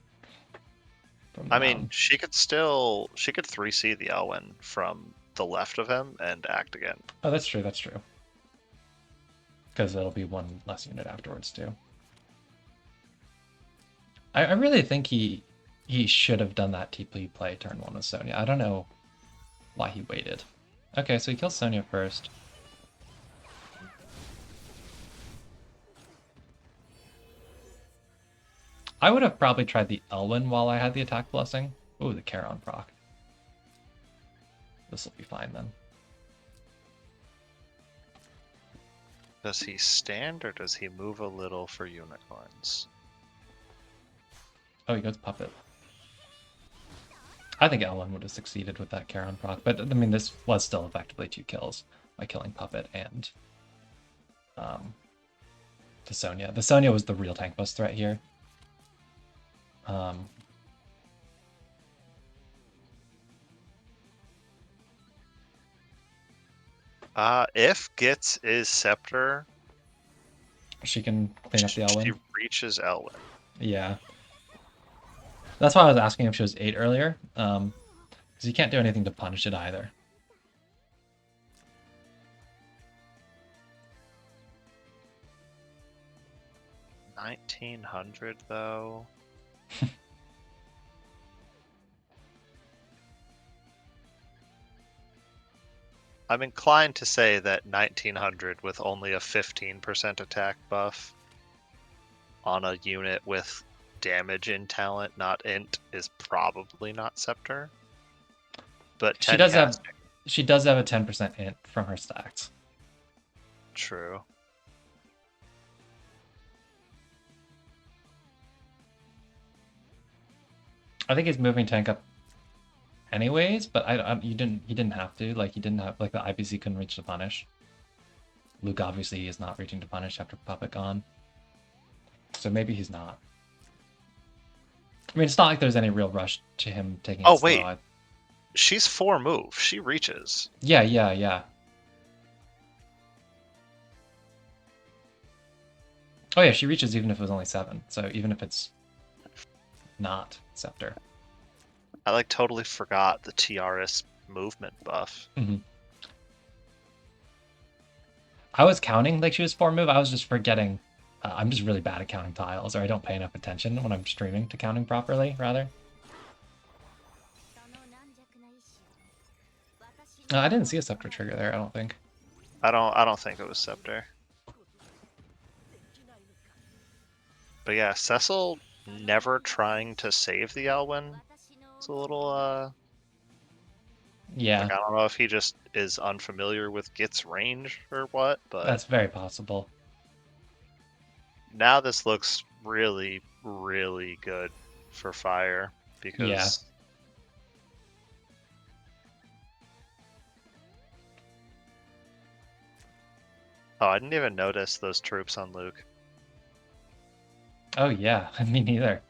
I mean, she could 3C the Elwyn from the left of him and act again. Oh, that's true. Because it'll be one less unit afterwards too. I really think he should have done that TP play turn 1 with Sonya. I don't know why he waited. Okay, so he kills Sonya first. I would have probably tried the Elwyn while I had the attack blessing. Ooh, the Charon proc. This will be fine then. Does he stand or does he move a little for unicorns? Oh, he goes Puppet. I think Elwyn would have succeeded with that Charon proc, but I mean, this was still effectively 2 kills by killing Puppet and the Sonya. The Sonya was the real tank bus threat here. Um, If Gitz is Scepter, she can clean up the she Elwyn. reaches Elwyn. Yeah. That's why I was asking if she was 8 earlier. Because you can't do anything to punish it either. 1900 though. I'm inclined to say that 1900 with only a 15% attack buff on a unit with damage in talent, not int, is probably not Scepter. But 10 casting. She does have a 10% int from her stacks. True. I think he's moving tank up anyways, but he didn't have to. Like he didn't have like the IPC couldn't reach to punish. Luke obviously is not reaching to punish after Puppet gone. So maybe he's not. I mean, it's not like there's any real rush to him taking it Oh slow. wait, she's 4 move. She reaches. Yeah. Oh yeah, she reaches even if it was only 7. So even if it's not Scepter. I like totally forgot the TRS movement buff. Mm-hmm. I was counting like she was 4 move. I was just forgetting. I'm just really bad at counting tiles, or I don't pay enough attention when I'm streaming to counting properly, rather. I didn't see a Scepter trigger there, I don't think. I don't think it was Scepter. But yeah, Cecil never trying to save the Elwyn. It's a little Yeah. Like, I don't know if he just is unfamiliar with Git's range or what, but That's very possible. now this looks really, really good for fire because Yeah. Oh, I didn't even notice those troops on Luke. Oh yeah, me neither.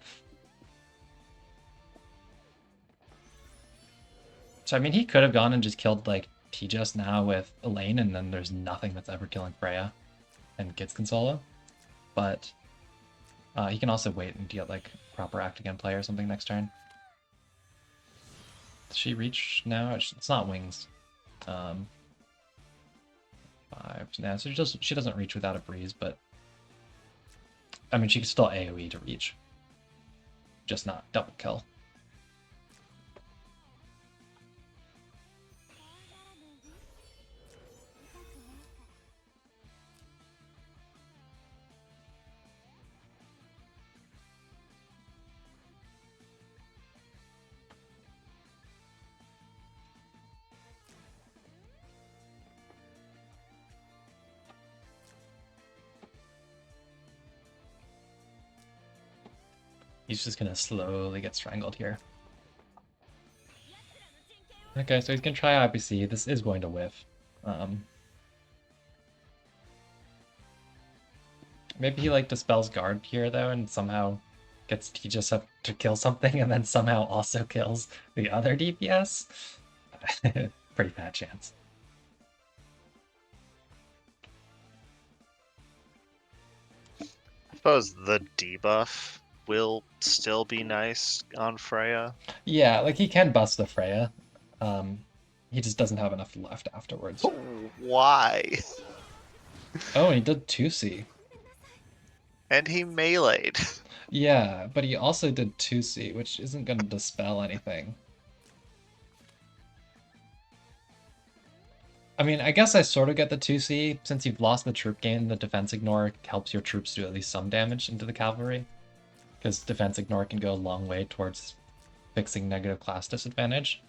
So I mean, he could have gone and just killed like T-Just now with Elaine, and then there's nothing that's ever killing Freya, and gets Consolo. But he can also wait and get like proper act again play or something next turn. Does she reach now? It's not wings. 5. Yeah, so she doesn't reach without a breeze, but I mean, she can still AoE to reach, just not double kill. He's just gonna slowly get strangled here. Okay, so he's gonna try IPC. This is going to whiff. Maybe he like dispels guard here though, and somehow gets T-Just up to kill something, and then somehow also kills the other DPS. Pretty bad chance. I suppose the debuff will still be nice on Freya. Yeah, like he can bust the Freya. He just doesn't have enough left afterwards. Why? Oh, and he did 2C. And he meleeed. Yeah, but he also did 2C, which isn't going to dispel anything. I mean, I guess I sort of get the 2C. Since you've lost the troop gain, the defense ignore helps your troops do at least some damage into the cavalry. Because defense ignore can go a long way towards fixing negative class disadvantage.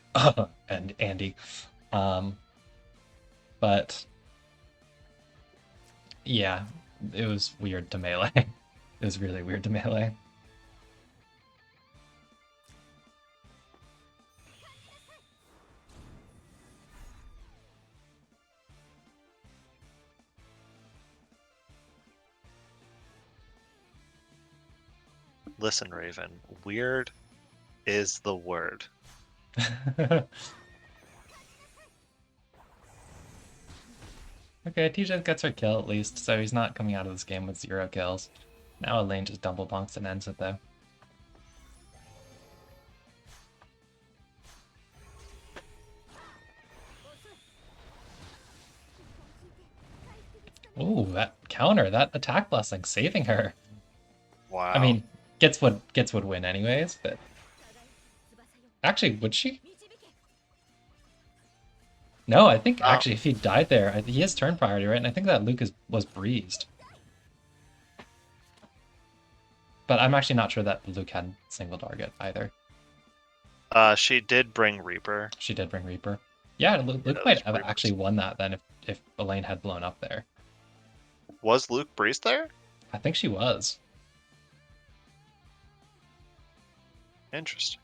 And Andy. But yeah, it was weird to melee. It was really weird to melee. Listen, Raven, weird is the word. Okay, TJ gets her kill at least, so he's not coming out of this game with 0 kills. Now Elaine just double bonks and ends it though. Ooh, that counter, that attack blessing, saving her. Wow. I mean, Gets would win anyways, but actually, would she? No, I think actually if he died there, he has turn priority, right? And I think that Luke was breezed. But I'm actually not sure that Luke had single target either. She did bring Reaper. She did bring Reaper. Yeah, Luke might have actually won that then if Elaine had blown up there. Was Luke breezed there? I think she was. Interesting.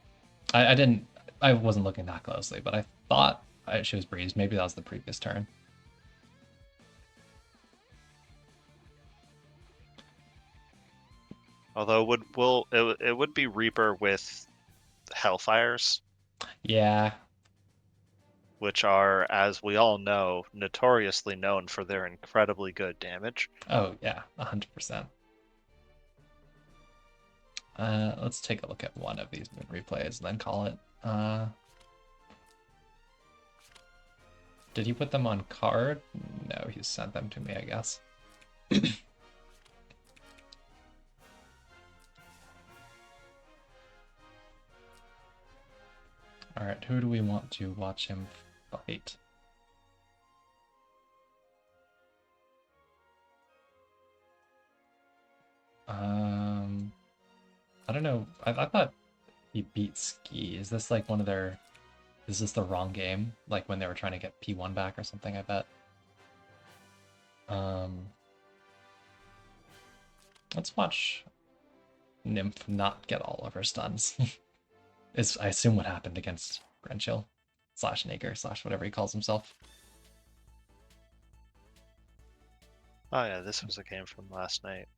I wasn't looking that closely, but I thought she was breezed. Maybe that was the previous turn. Although it would be Reaper with Hellfires. Yeah. Which are, as we all know, notoriously known for their incredibly good damage. Oh yeah, 100%. Let's take a look at one of these moon replays and then call it. Did he put them on card? No, he sent them to me, I guess. Alright, who do we want to watch him fight? I don't know. I thought he beat Ski. Is this like one of their... Is this the wrong game? Like when they were trying to get P1 back or something, I bet. Let's watch Nymph not get all of her stuns. Is I assume what happened against Grenshiel / Nager / whatever he calls himself. Oh yeah, this was a game from last night.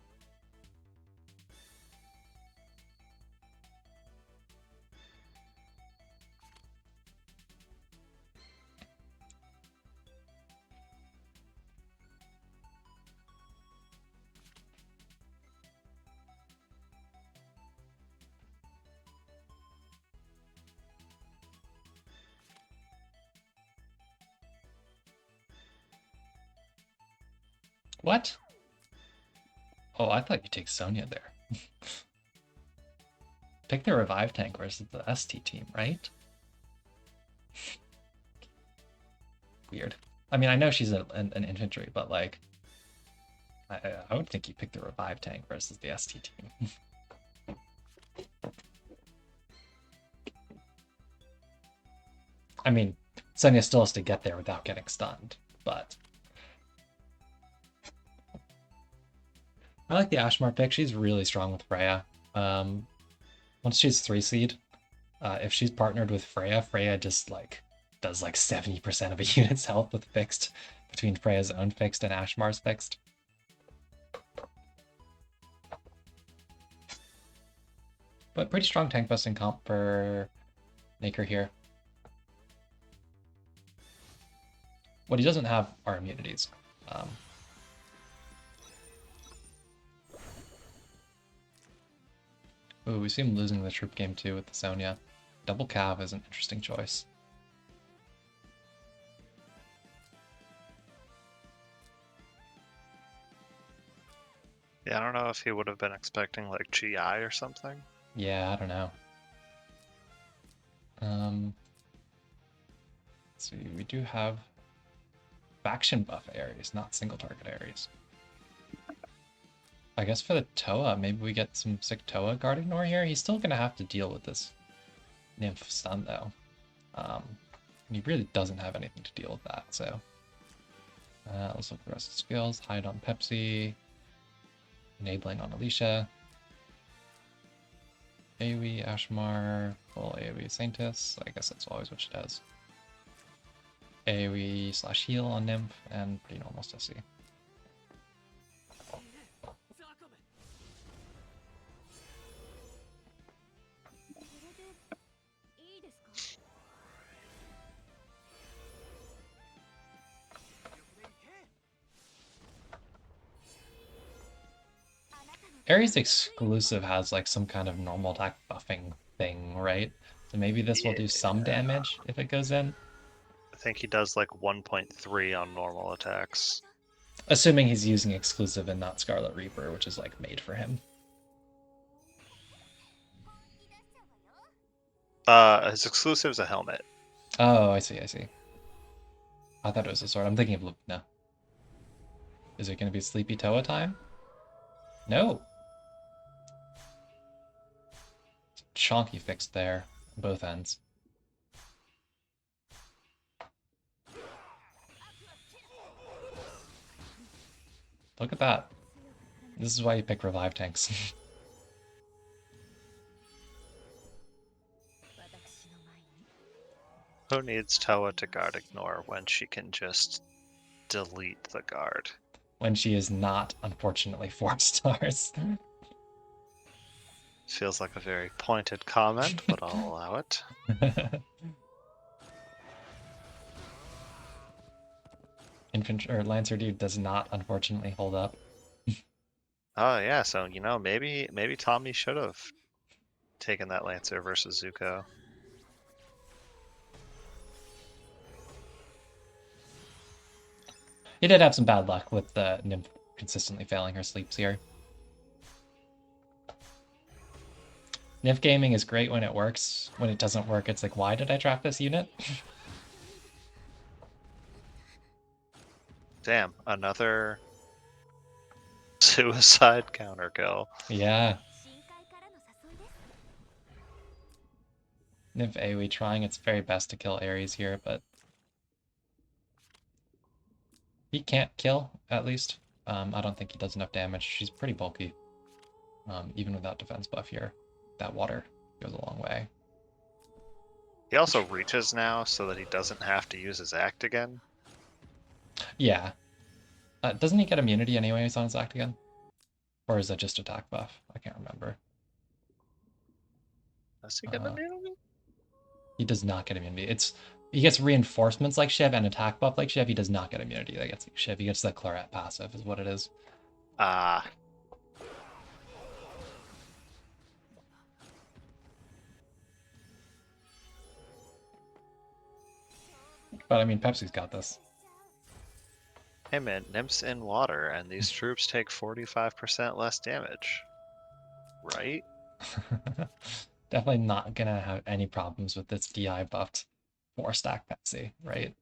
What? Oh, I thought you'd take Sonya there. Pick the revive tank versus the ST team, right? Weird. I mean, I know she's an infantry, but like, I would think you pick the revive tank versus the ST team. I mean, Sonya still has to get there without getting stunned, but I like the Ashmar pick. She's really strong with Freya. Once she's 3 seed, if she's partnered with Freya, Freya just like does like 70% of a unit's health with fixed between Freya's own fixed and Ashmar's fixed. But pretty strong tank busting comp for Naker here. What he doesn't have are immunities. Ooh, we see him losing the troop game too with the Sonya. Double Cav is an interesting choice. Yeah, I don't know if he would have been expecting like GI or something. Yeah, I don't know. Let's see, we do have faction buff Ares, not single target Ares. I guess for the Toa, maybe we get some sick Toa guard ignore here. He's still gonna have to deal with this Nymph stun though. He really doesn't have anything to deal with that, so. Let's look at the rest of the skills. Hide on Pepsi. Enabling on Alicia. AoE Ashmar, full AoE Saintus. I guess that's always what she does. AoE / heal on Nymph, and pretty normal Stussy. Ares exclusive has like some kind of normal attack buffing thing, right? So maybe this will do some Yeah. damage if it goes in. I think he does like 1.3 on normal attacks. Assuming he's using exclusive and not Scarlet Reaper, which is like made for him. His exclusive is a helmet. Oh, I see, I see. I thought it was a sword. I'm thinking of Lupina. Is it going to be Sleepy Toa time? No. Chonky fix there on both ends. Look at that. This is why you pick revive tanks. Who needs Toa to guard ignore when she can just delete the guard? When she is not, unfortunately, 4 stars. Feels like a very pointed comment, but I'll allow it. Infantry or Lancer dude does not, unfortunately, hold up. Oh yeah, so maybe Tommy should have taken that Lancer versus Zuko. He did have some bad luck with the Nymph consistently failing her sleeps here. Nymph gaming is great when it works. When it doesn't work, it's like, why did I draft this unit? Damn, another suicide counter kill. Yeah. Nymph AoE trying its very best to kill Ares here, but he can't kill, at least. I don't think he does enough damage. She's pretty bulky. Even without defense buff here. That water goes a long way. He also reaches now so that he doesn't have to use his act again. Yeah. Doesn't he get immunity anyways on his act again? Or is that just attack buff? I can't remember. Does he get immunity? He does not get immunity. He gets reinforcements like Shiv and attack buff like Shiv. He does not get immunity that gets like Shiv. He gets the Claret passive is what it is. Ah. But I mean, Pepsi's got this. Hey man, Nymph's in water, and these troops take 45% less damage. Right? Definitely not gonna have any problems with this DI buffed 4-stack Pepsi, right?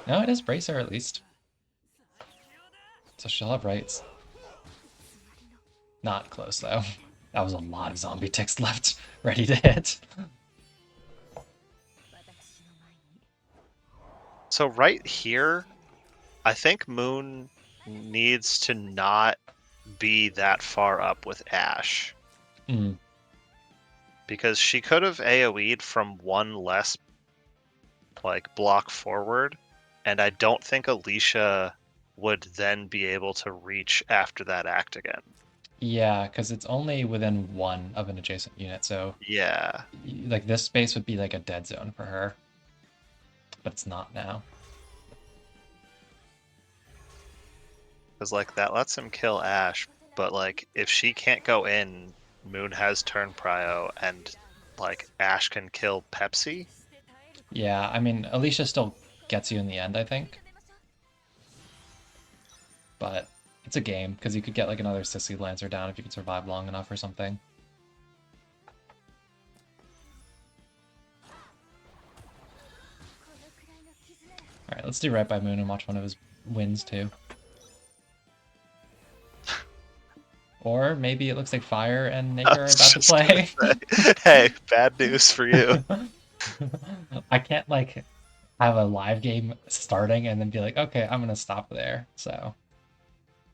No, it is Bracer at least. So she'll have rights. Not close though. That was a lot of zombie ticks left, ready to hit. So right here, I think Moon needs to not be that far up with Ash. Mm. Because she could have AoE'd from one less block forward, and I don't think Alicia would then be able to reach after that act again. Yeah, because it's only within 1 of an adjacent unit, so Yeah. like this space would be like a dead zone for her. But it's not now. Because that lets him kill Ash, but if she can't go in, Moon has turn prio, and Ash can kill Pepsi. Yeah, I mean, Alicia still gets you in the end, I think. But it's a game, because you could get like another Sissy Lancer down if you can survive long enough or something. Alright, let's do right by Moon and watch one of his wins too. Or maybe it looks like Fire and Nick are about to play. Hey, bad news for you. I can't have a live game starting and then be like, okay, I'm gonna stop there. So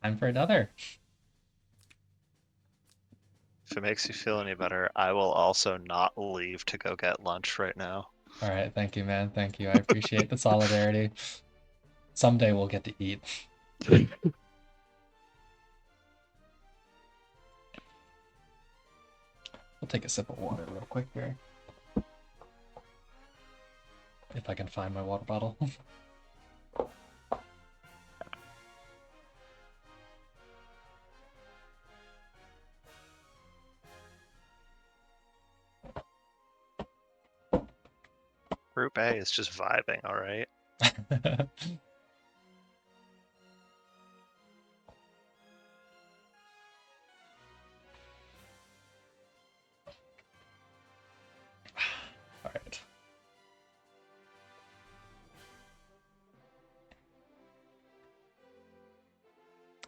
time for another. If it makes you feel any better, I will also not leave to go get lunch right now. All right, thank you, man. Thank you. I appreciate the solidarity. Someday we'll get to eat. We'll take a sip of water real quick here. If I can find my water bottle. Group A is just vibing, all right. All right.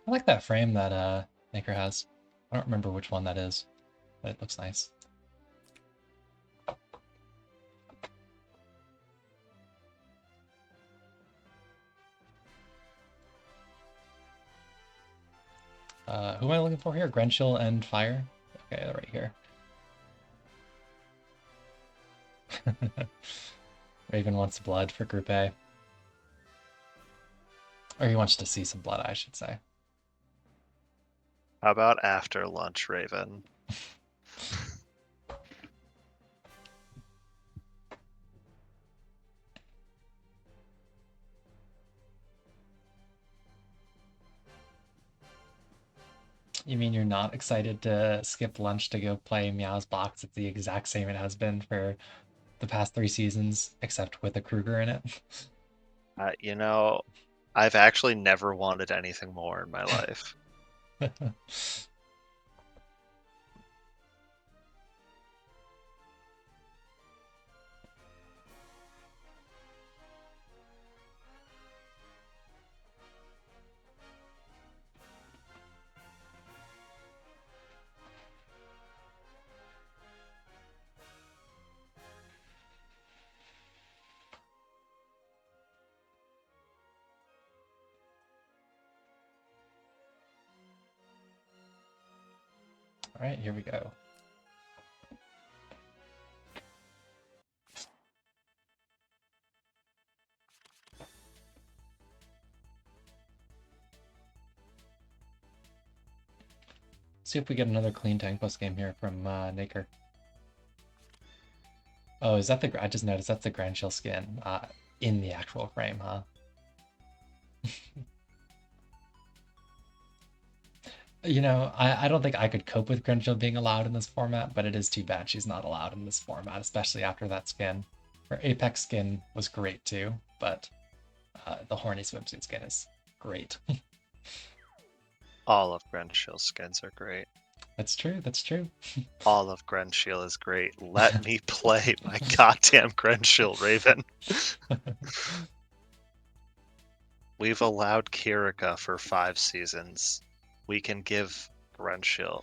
I like that frame that Maker has. I don't remember which one that is, but it looks nice. Who am I looking for here? Grenshiel and Fire? Okay, right here. Raven wants blood for Group A. Or he wants to see some blood, I should say. How about after lunch, Raven? You mean you're not excited to skip lunch to go play Meow's box? It's the exact same it has been for the past 3 seasons, except with a Kruger in it. You know, I've actually never wanted anything more in my life. All right, here we go. See if we get another clean tank post game here from Naker. Oh, is that the? I just noticed that's the Grenshiel skin in the actual frame, huh? You know, I don't think I could cope with Grenshiel being allowed in this format, but it is too bad she's not allowed in this format, especially after that skin. Her Apex skin was great too, but the horny swimsuit skin is great. All of Grenshiel's skins are great. That's true. That's true. All of Grenshiel is great. Let me play my goddamn Grenshiel, Raven. We've allowed Kirika for 5 seasons. We can give Grenshiel.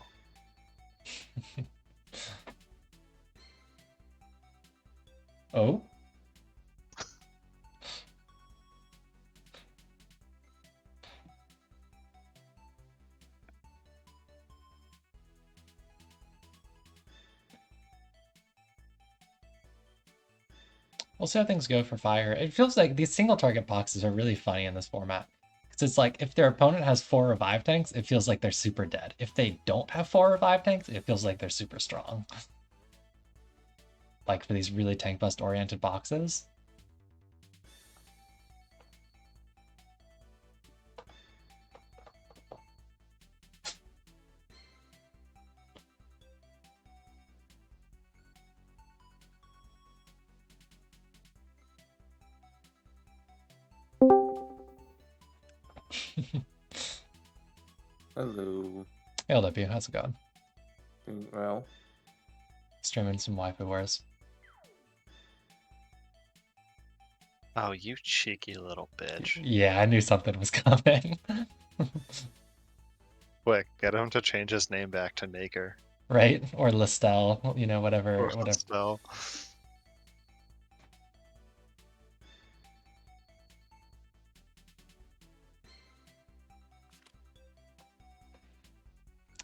Oh? We'll see how things go for Fire. It feels like these single target boxes are really funny in this format. Because it's like if their opponent has 4 revive tanks, it feels like they're super dead. If they don't have 4 revive tanks, it feels like they're super strong. Like for these really tank bust oriented boxes. Hello. Hey, LW, how's it going? Doing well. Streaming some WaifuWarS. Oh, you cheeky little bitch. Yeah, I knew something was coming. Quick, get him to change his name back to Naker. Right? Or Listel, you know, whatever. So,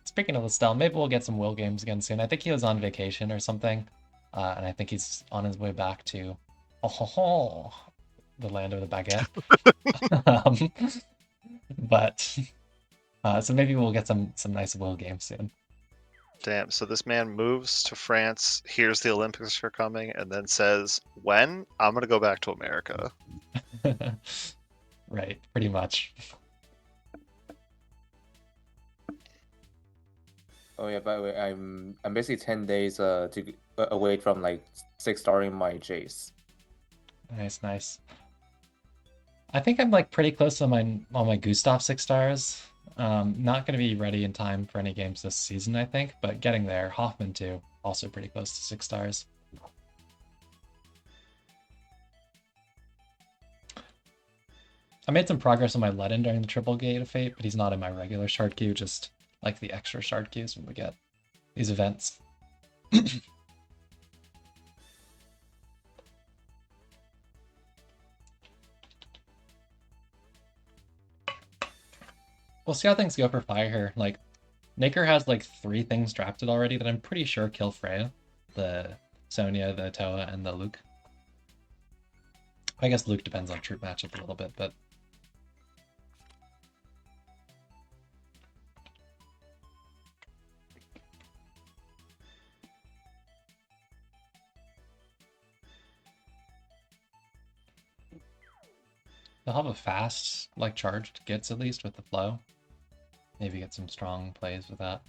Speaking of Listel, maybe we'll get some Will games again soon. I think he was on vacation or something, and I think he's on his way back to the land of the baguette. um, but so maybe we'll get some nice Will games soon. damn, so this man moves to France, hears the Olympics are coming, and then says, when? I'm gonna go back to America. Right, pretty much. Oh yeah, by the way, I'm basically 10 days away from like 6 starting my Jace. Nice, nice. I think I'm like pretty close on my Gustav 6 stars. Not gonna be ready in time for any games this season, I think, but getting there. Hoffman too, also pretty close to 6 stars. I made some progress on my Ledin during the triple gate of fate, but he's not in my regular shard queue, just like the extra shard queues when we get these events. We'll see how things go for fire here. Like, Naker has like 3 things drafted already that I'm pretty sure kill Freya. The Sonya, the Toa, and the Luke. I guess Luke depends on troop matchup a little bit, but... They'll have a fast, like, charged gets at least with the flow. Maybe get some strong plays with that.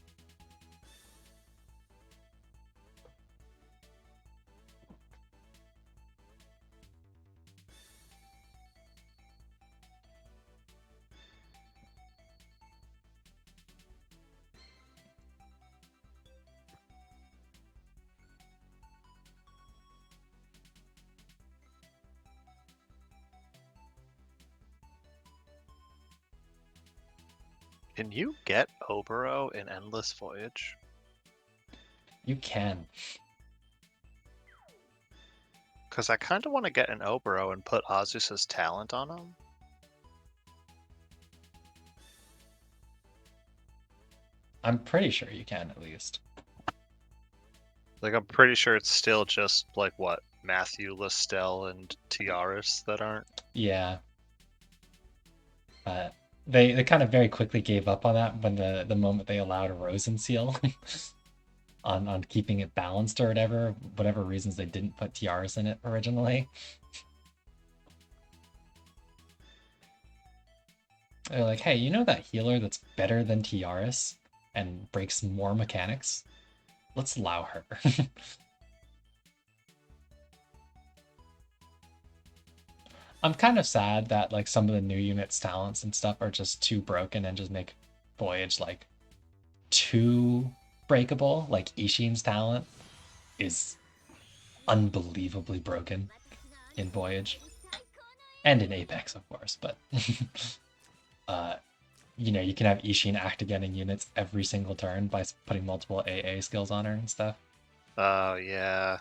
Can you get Obero in Endless Voyage? You can. Because I kind of want to get an Obero and put Azusa's talent on him. I'm pretty sure you can, at least. Like, I'm pretty sure it's still just, like, what? Matthew, Listel, and Tiaris that aren't? Yeah. They kind of very quickly gave up on that when the moment they allowed a Rosen seal on keeping it balanced or whatever reasons they didn't put Tiaris in it originally. They're like, hey, you know that healer that's better than Tiaris and breaks more mechanics? Let's allow her. I'm kind of sad that like some of the new units' talents and stuff are just too broken and just make Voyage like too breakable. Like Ishin's talent is unbelievably broken in Voyage. And in Apex, of course, but you know, you can have Ishin act again in units every single turn by putting multiple AA skills on her and stuff. Oh, yeah.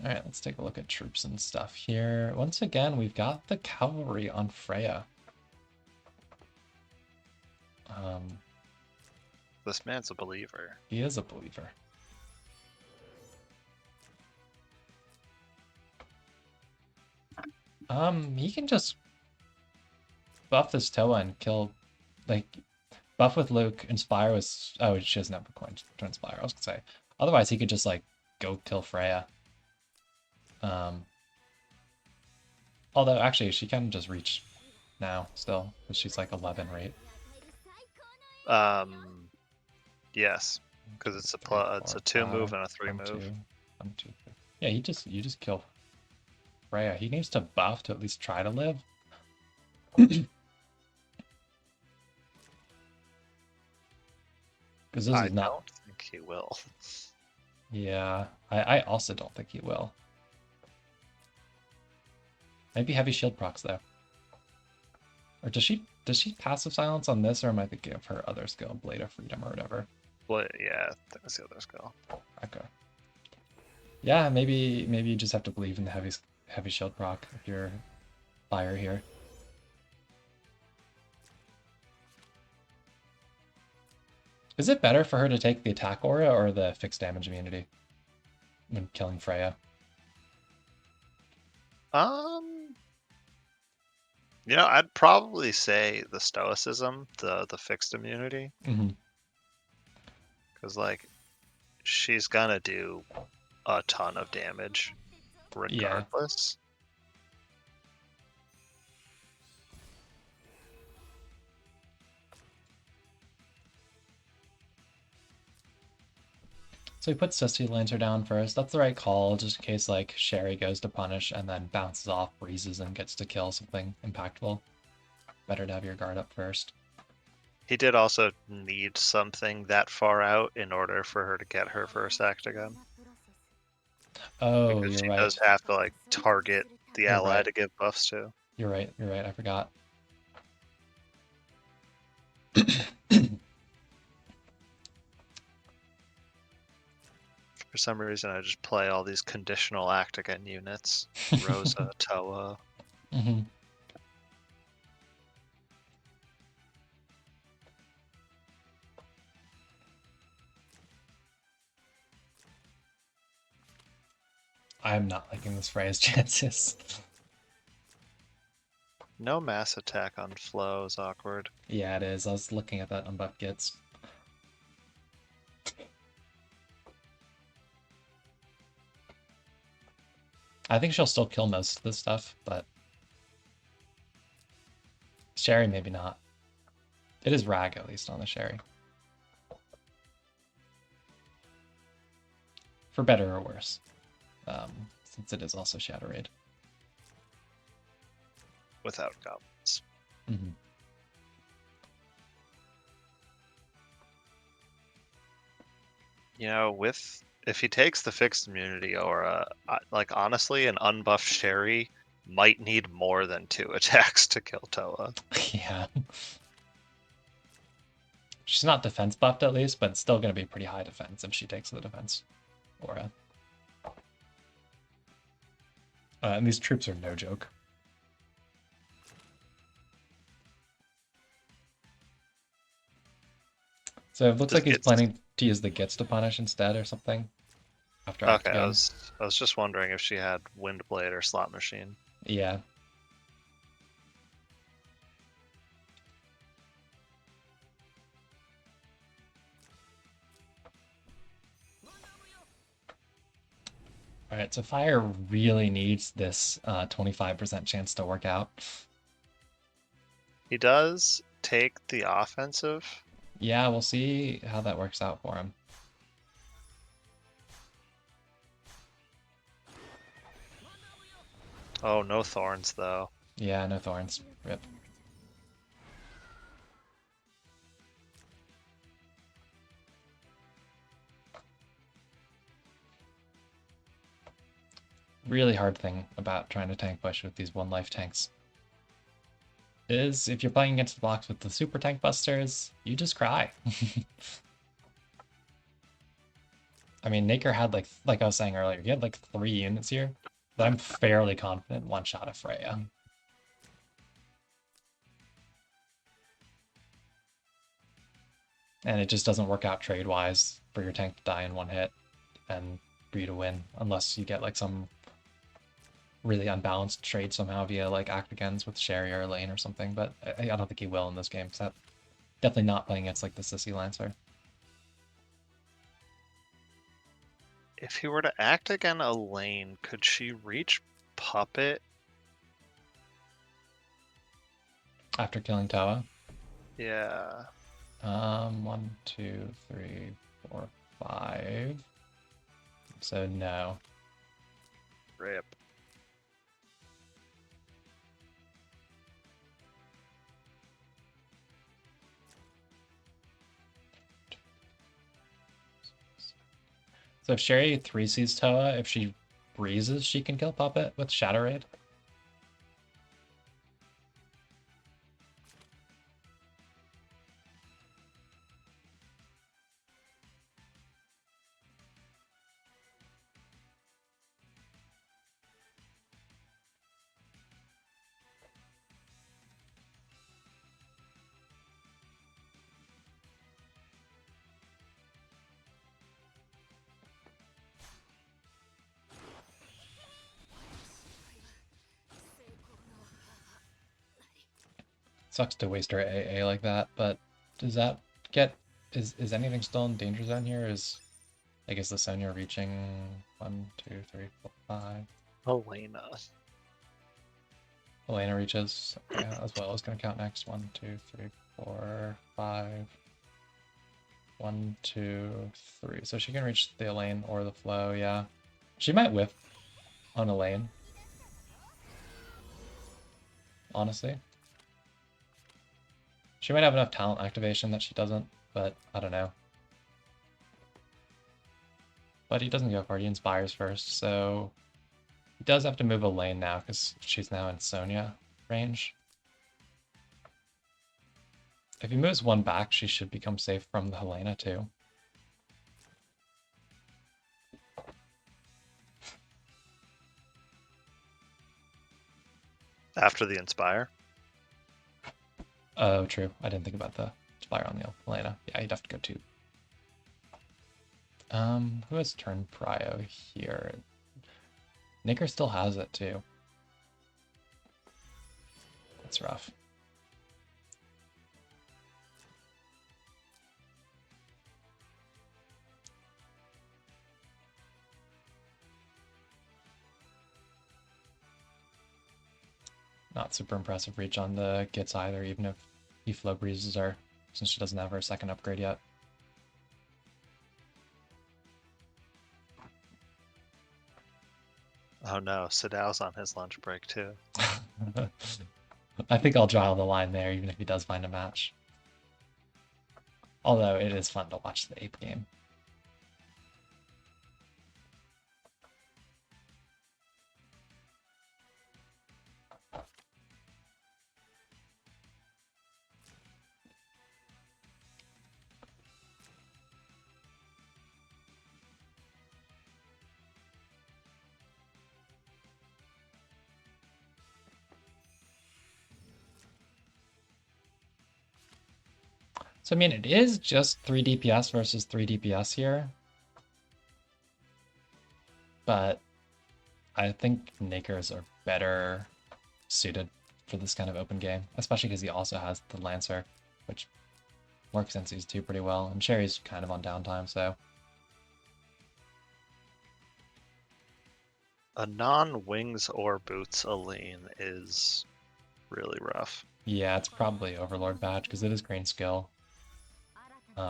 All right, let's take a look at troops and stuff here. Once again, we've got the cavalry on Freya. This man's a believer. He is a believer. He can just buff this Toa and kill, like, buff with Luke, inspire with, oh, she doesn't have a coin to inspire, I was gonna say. Otherwise, he could just, like, go kill Freya. Although, actually, she can just reach now, still, because she's, like, 11 rate. Yes, because it's a 2 move and a 3 move. 1, 2, 3. Yeah, you just kill Freya. He needs to buff to at least try to live. Because this is not. I don't think he will. Yeah, I also don't think he will. Maybe heavy shield procs though. Or does she passive silence on this, or am I thinking of her other skill, Blade of Freedom or whatever? Well, yeah, that's the other skill. Okay. Yeah, maybe you just have to believe in the heavy shield proc if you're fire here. Is it better for her to take the attack aura or the fixed damage immunity when killing Freya? You know, I'd probably say the stoicism, the fixed immunity. Mm-hmm. Because, like, she's gonna do a ton of damage regardless. Yeah. It's So we put Sissy Lancer down first. That's the right call, just in case like Sherry goes to punish and then bounces off, breezes, and gets to kill something impactful. Better to have your guard up first. He did also need something that far out in order for her to get her first act again. Oh, Because you're she right. does have to like target the You're ally right. to give buffs to. You're right. You're right. I forgot. For some reason, I just play all these conditional act again units. Rosa, Toa. Mm-hmm. I'm not liking this phrase, chances. No mass attack on flow is awkward. Yeah, it is. I was looking at that unbuffed gets. I think she'll still kill most of this stuff, but Sherry maybe not. It is Rag at least on the Sherry. For better or worse. Since it is also Shadow Raid. Without goblins. Mm-hmm. You know, if he takes the fixed immunity aura, like honestly, an unbuffed Sherry might need more than 2 attacks to kill Toa. Yeah. She's not defense buffed at least, but it's still going to be pretty high defense if she takes the defense aura. And these troops are no joke. So it looks like he's planning to use the Gits to punish instead or something. After Okay, Octagon. I was just wondering if she had Windblade or Slot Machine. Yeah. Alright, so Fire really needs this 25% chance to work out. He does take the offensive. Yeah, we'll see how that works out for him. Oh, no thorns though. Yeah, no thorns. Rip. Really hard thing about trying to tank push with these 1 life tanks is if you're playing against the blocks with the super tank busters, you just cry. I mean, Naker had like I was saying earlier, he had like 3 units here that I'm fairly confident one-shot a Freya. And it just doesn't work out trade-wise for your tank to die in 1 hit and for you to win, unless you get like some really unbalanced trade somehow via like Actagens with Sherry or Lane or something, but I don't think he will in this game, so definitely not playing against like the Sissy Lancer. If he were to act again a lane, could she reach Puppet? After killing Toa? Yeah. 1, 2, 3, 4, 5. So no. Rip. So if Sherry 3-sees Toa, if she breezes, she can kill Puppet with Shadow Raid? Sucks to waste her AA like that, but does that get... Is anything still in danger zone here? Is... I guess the Sonya reaching 1, 2, 3, 4, 5. Elena. Elena reaches as well. Is going to count next. 1, 2, 3, 4, 5. 1, 2, 3. So she can reach the lane or the flow, yeah. She might whiff on a lane. Honestly. She might have enough talent activation that she doesn't, but I don't know. But he doesn't go for it, he inspires first, so he does have to move a lane now because she's now in Sonya range. If he moves one back, she should become safe from the Helena too. After the Inspire? Oh, true. I didn't think about the Inspire on the Helena. Yeah, he'd have to go two. Who has turn prio here? Nicker still has it too. That's rough. Not super impressive reach on the Gits either, even if he flow breezes her, since she doesn't have her second upgrade yet. Oh no, Sdao's on his lunch break too. I think I'll draw the line there, even if he does find a match. Although it is fun to watch the ape game. So, I mean, it is just 3 DPS versus 3 DPS here. But I think Nakers are better suited for this kind of open game, especially because he also has the Lancer, which works into these two pretty well. And Sherry's kind of on downtime, so. A non-wings or boots Aline is really rough. Yeah, it's probably Overlord badge because it is green skill.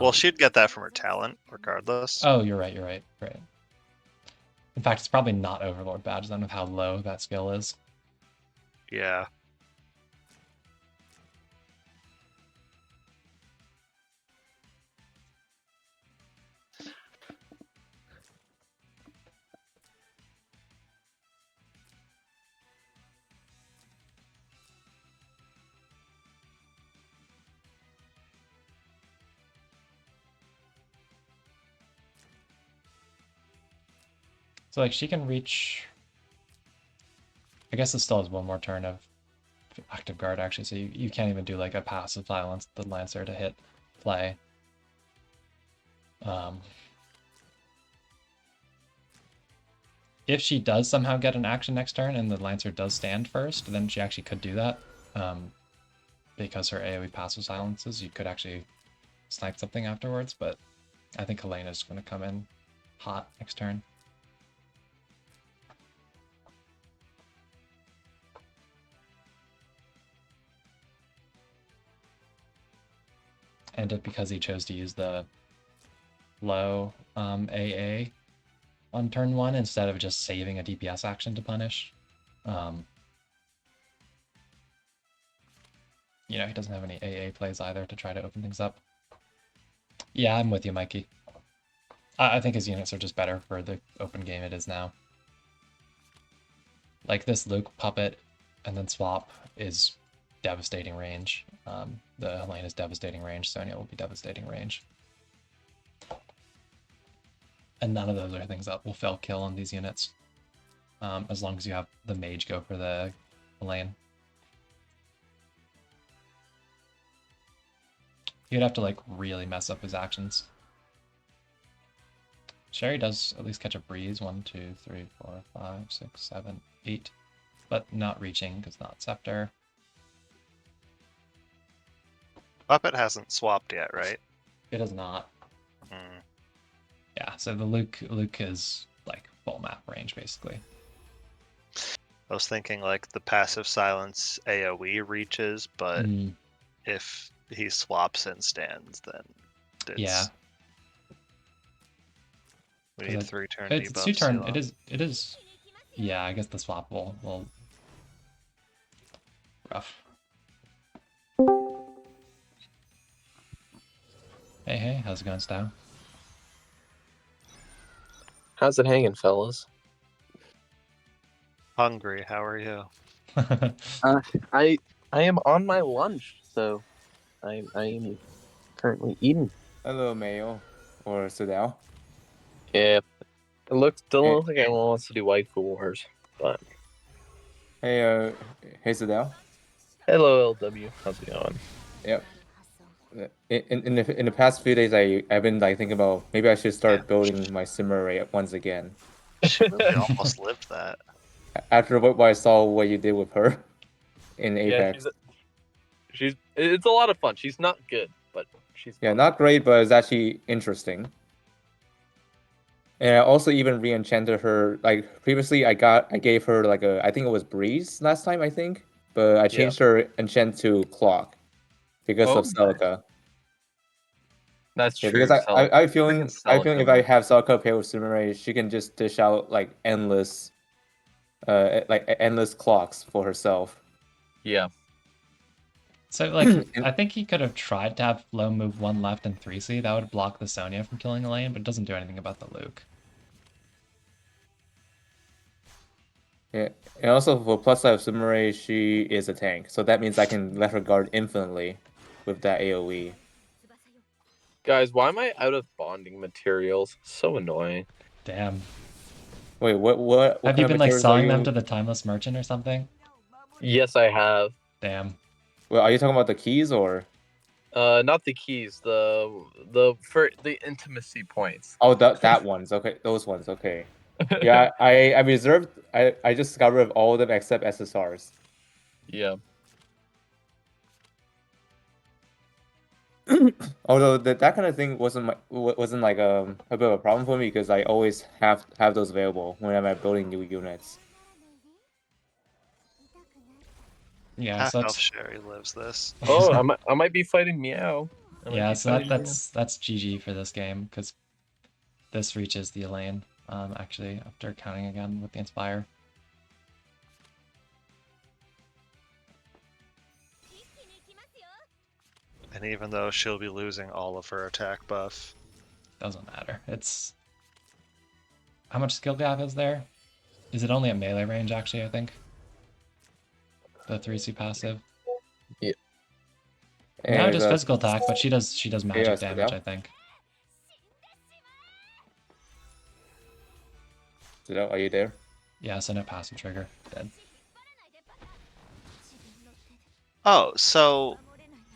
Well, she'd get that from her talent, regardless. Oh, you're right, right. In fact, it's probably not Overlord badge then with how low that skill is. Yeah. So like she can reach, I guess it still has one more turn of active guard actually, so you can't even do like a passive silence the Lancer to hit play. If she does somehow get an action next turn and the Lancer does stand first, then she actually could do that. Because her AoE passive silences, you could actually snipe something afterwards, but I think Helena's going to come in hot next turn. And because he chose to use the low AA on turn 1 instead of just saving a DPS action to punish. You know, he doesn't have any AA plays either to try to open things up. Yeah, I'm with you, Mikey. I think his units are just better for the open game it is now. Like this Luke puppet and then swap is devastating range. The Helena's devastating range, Sonya will be devastating range. And none of those are things that will fail kill on these units. As long as you have the mage go for the lane. You'd have to like really mess up his actions. Sherry does at least catch a breeze. 1, 2, 3, 4, 5, 6, 7, 8. But not reaching because not Scepter. Puppet hasn't swapped yet, right? It is not. Mm. Yeah, so the Luke is like full map range basically. I was thinking like the passive silence AoE reaches, but if he swaps and stands, then it's We 'Cause need it- 3-turn It's debuff 2-turn. seal. It is. Yeah, I guess the swappable. Well, rough. Hey, how's it going, Sdao? How's it hanging, fellas? Hungry, how are you? I am on my lunch, so I am currently eating. Hello, Meow or Sdao. Yeah, doesn't Hey, look like anyone wants to do WaifuWarS, but hey, hey, Sdao. hello LW, how's it going? Yep. In the past few days, I've been like thinking about maybe I should start building my sim array once again. She really almost lived that. After what I saw what you did with her in Yeah, Apex. it's a lot of fun. She's not good, but she's Yeah, fun. not great, but it's actually interesting. And I also even re-enchanted her. Like previously, I gave her like I think it was Breeze last time, I think, but I changed her enchant to Clock because Oh, of Celica. that's Yeah, true. because I feeling Celica, if I have Celica paired with Sumeray, she can just dish out like endless clocks for herself. Yeah. So, like, I think he could have tried to have low move 1 left and 3C. That would block the Sonya from killing a lane, but it doesn't do anything about the Luke. Yeah, and also for plus side of Sumeray, she is a tank, so that means I can let her guard infinitely with that AOE. Guys, why am I out of bonding materials? So annoying. Damn. Wait, what Have kind you of been, like, materials are selling them you? to the Timeless Merchant or something? Yes, I have. Damn. Well, are you talking about the keys or? Not the keys, for the intimacy points. Oh, that ones. Okay, those ones. Okay. Yeah, I reserved. I just got rid of all of them except SSRs. Yeah. Although that kind of thing wasn't like a bit of a problem for me because I always have those available whenever I'm building new units. Yeah, Half so Elf that's Sherry lives this. Oh, I might be fighting Meow. yeah, so that's GG for this game because this reaches the lane. Actually, after counting again with the Inspire. And even though she'll be losing all of her attack buff, Doesn't matter. It's how much skill gap is there? Is it only at melee range? Actually, I think the 3C passive. Yeah. Meow And does physical attack, but she does magic damage. I think. Sdao, are you there? Yeah, so no passive trigger. Dead. oh, so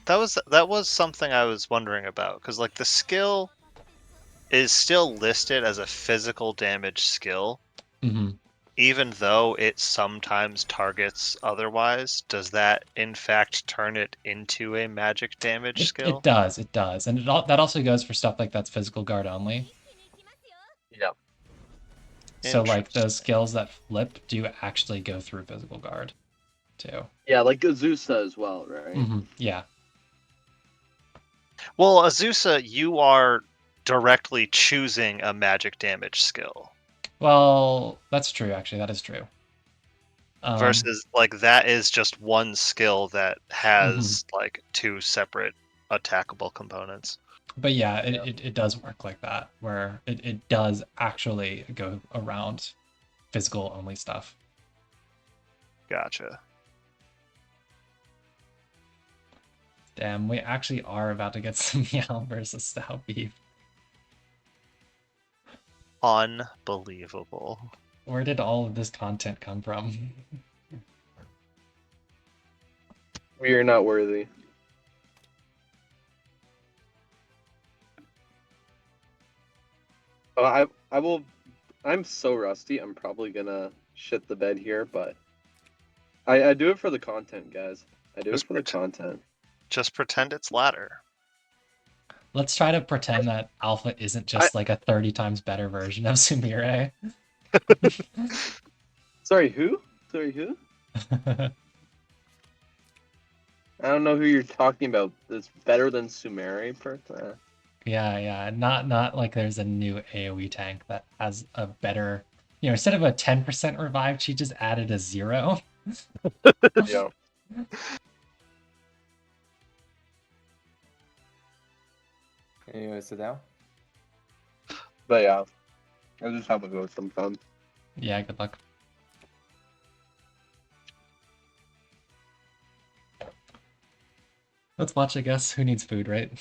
that was something I was wondering about because like the skill is still listed as a physical damage skill, even though it sometimes targets otherwise. Does that in fact turn it into a magic damage skill? It does, and that also goes for stuff like that's physical guard only. Yeah. So like those skills that flip do actually go through physical guard, too. Yeah, like Azusa as well, right? Yeah. Well, Azusa, you are directly choosing a magic damage skill. Well, that's true. Actually, that is true. Versus, like, that is just one skill that has like 2 separate attackable components. But yeah, it does work like that, where it does actually go around physical only stuff. Gotcha. Damn, we actually are about to get some Meow versus Sdao beef. Unbelievable. Where did all of this content come from? We are not worthy. Oh, I will. I'm so rusty. I'm probably gonna shit the bed here, but I do it for the content, guys. I do it for the content. Just pretend it's ladder. Let's try to pretend that Alpha isn't just like a 30 times better version of Sumire. Sorry, who? I don't know who you're talking about. That's better than Sumeri person. Yeah. Not like there's a new AoE tank that has a better, instead of a 10% revive, she just added a 0. Yeah. Anyway, sit down. But yeah, I just have to go with some fun. Yeah, good luck. Let's watch, I guess. Who needs food, right?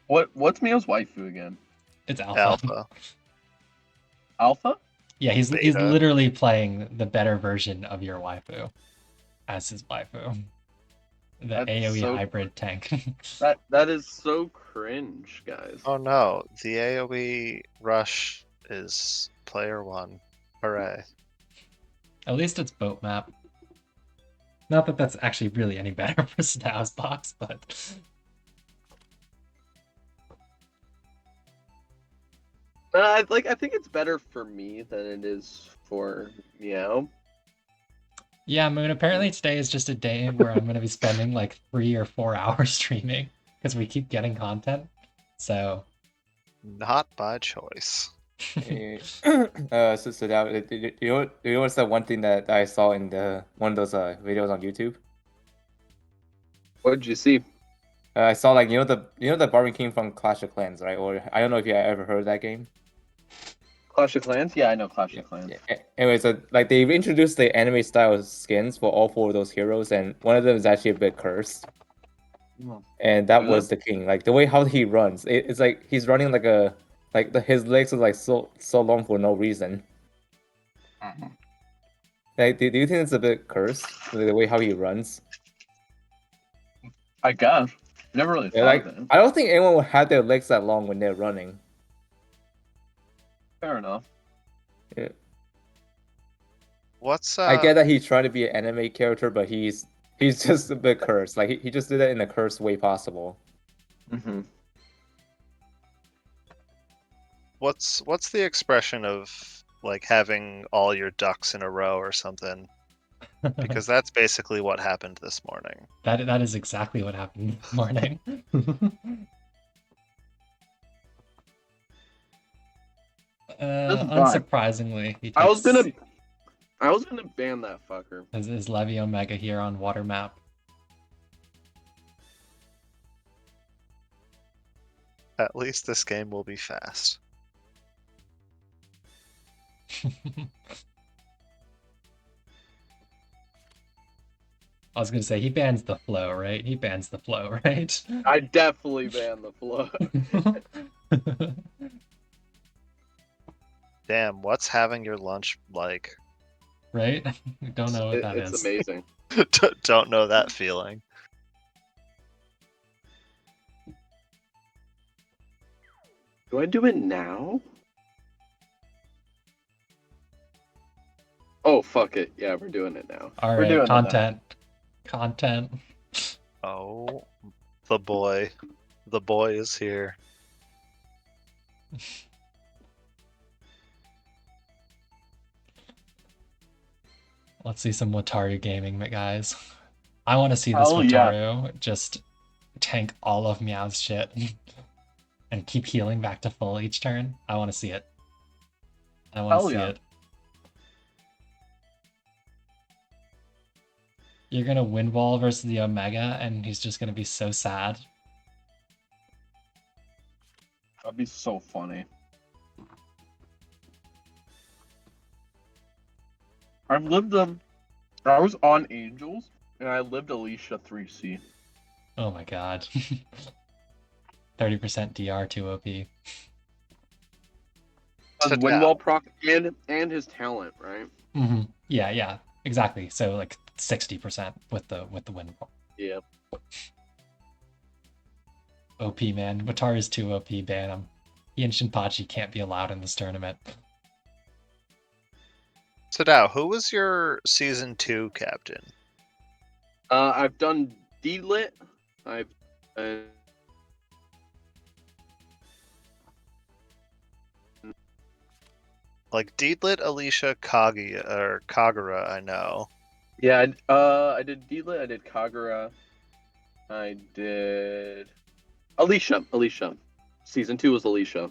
What's Meow's waifu again? It's Alpha. Alpha. Alpha? Yeah, he's Beta. literally playing the better version of your waifu as his waifu. The That's AoE so- hybrid tank. That is so cringe, guys. Oh no, the AoE rush is player 1. Hooray. At least it's boat map. Not that that's actually really any better for Sdao's box, but I think it's better for me than it is for Meow. yeah, Moon, apparently today is just a day where I'm going to be spending like 3 or 4 hours streaming because we keep getting content. So, Not by choice. So that you know what's the one thing that I saw in the one of those videos on YouTube? What did you see? I saw like the Barbie King from Clash of Clans, right? Or I don't know if you ever heard of that game. Clash of Clans? Yeah, I know Clash of Clans. Anyway, so like they've introduced the anime style skins for all 4 of those heroes, and one of them is actually a bit cursed. Oh. And that Really? was the king. Like the way how he runs, it's like he's running like his legs are like so long for no reason. Like, do you think it's a bit cursed the way how he runs? I guess. Never really Yeah, thought like of it. I don't think anyone would have their legs that long when they're running. Fair enough. Yeah. What's I get that he's trying to be an anime character, but he's just a bit cursed. Like he just did that in the cursed way possible. Mm-hmm. what's the expression of like having all your ducks in a row or something? Because that's basically what happened this morning. that is exactly what happened this morning. Unsurprisingly, he I was takes gonna ban that fucker. his Levy Omega here on water map. At least this game will be fast. I was gonna say he bans the flow, right? He bans the flow, right? I definitely ban the flow. Damn, what's having your lunch like? Right? Don't know what that It's is. amazing. Don't know that feeling. Do I do it now? Oh, fuck it. Yeah, we're doing it now. All We're doing right, it now. content. Oh, the boy. The boy is here. Let's see some Wataru gaming, guys. I want to see this Hell yeah. Wataru just tank all of Meow's shit and keep healing back to full each turn. I want to see it. I want to Hell see yeah. it. You're gonna win wall versus the Omega, and he's just gonna be so sad. That'd be so funny. I've lived I was on Angels, and I lived Alicia 3C. Oh my god. 30% DR 2 OP. Windwell proc and his talent, right? Mm-hmm. Yeah, exactly. So like 60% with the win wall. Yeah. OP, man. Wataru's too OP, ban him. He and Shinpachi can't be allowed in this tournament. Sdao, who was your season 2 captain? I've done D-Lit. I've Like Deedlit, Alicia, Kagura, I know. yeah, I did D-Lit, I did Kagura. I did Alicia. Season 2 was Alicia.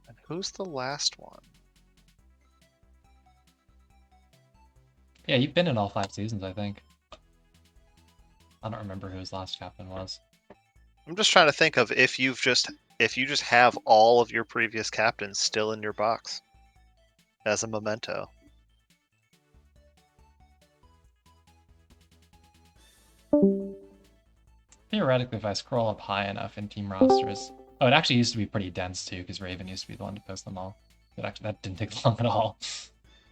And who's the last one? Yeah, you've been in all 5 seasons, I think. I don't remember who his last captain was. I'm just trying to think of if you just have all of your previous captains still in your box as a memento. Theoretically, if I scroll up high enough in team rosters... Oh, it actually used to be pretty dense, too, because Raven used to be the one to post them all. That didn't take long at all.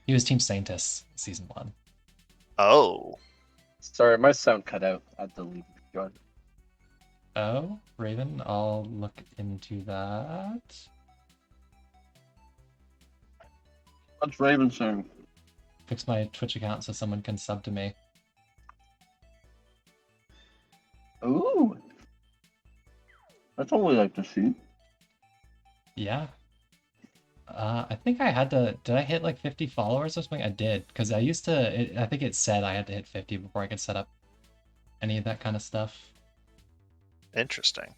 He was Team Saintus, Season 1. Oh. Sorry, my sound cut out. I had to leave. John. Oh, Raven, I'll look into that. What's Raven saying? Fix my Twitch account so someone can sub to me. Ooh. That's all we like to see. Yeah. I think I had to... Did I hit like 50 followers or something? I did, because I used to... I think it said I had to hit 50 before I could set up any of that kind of stuff. Interesting.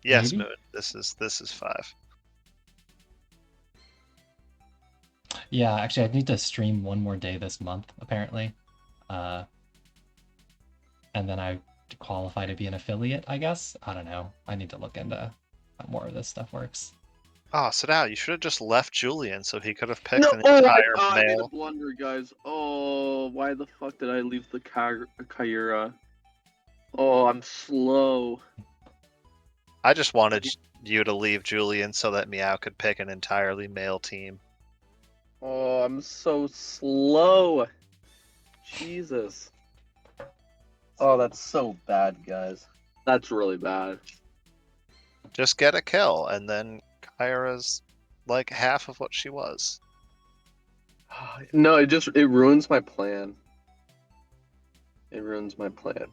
Yes, Maybe? Moon. This is 5. Yeah, actually, I need to stream one more day this month, apparently. And then I qualify to be an affiliate, I guess? I don't know. I need to look into how more of this stuff works. Oh, Sdao, you should have just left Julian so he could have picked No, an I entire made a male. blunder, guys. Oh, why the fuck did I leave the Kyura? Oh, I'm slow. I just wanted you to leave Julian so that Meow could pick an entirely male team. Oh, I'm so slow. Jesus. Oh, that's so bad, guys. That's really bad. Just get a kill, and then Kyra's like half of what she was. No, it ruins my plan. It ruins my plan.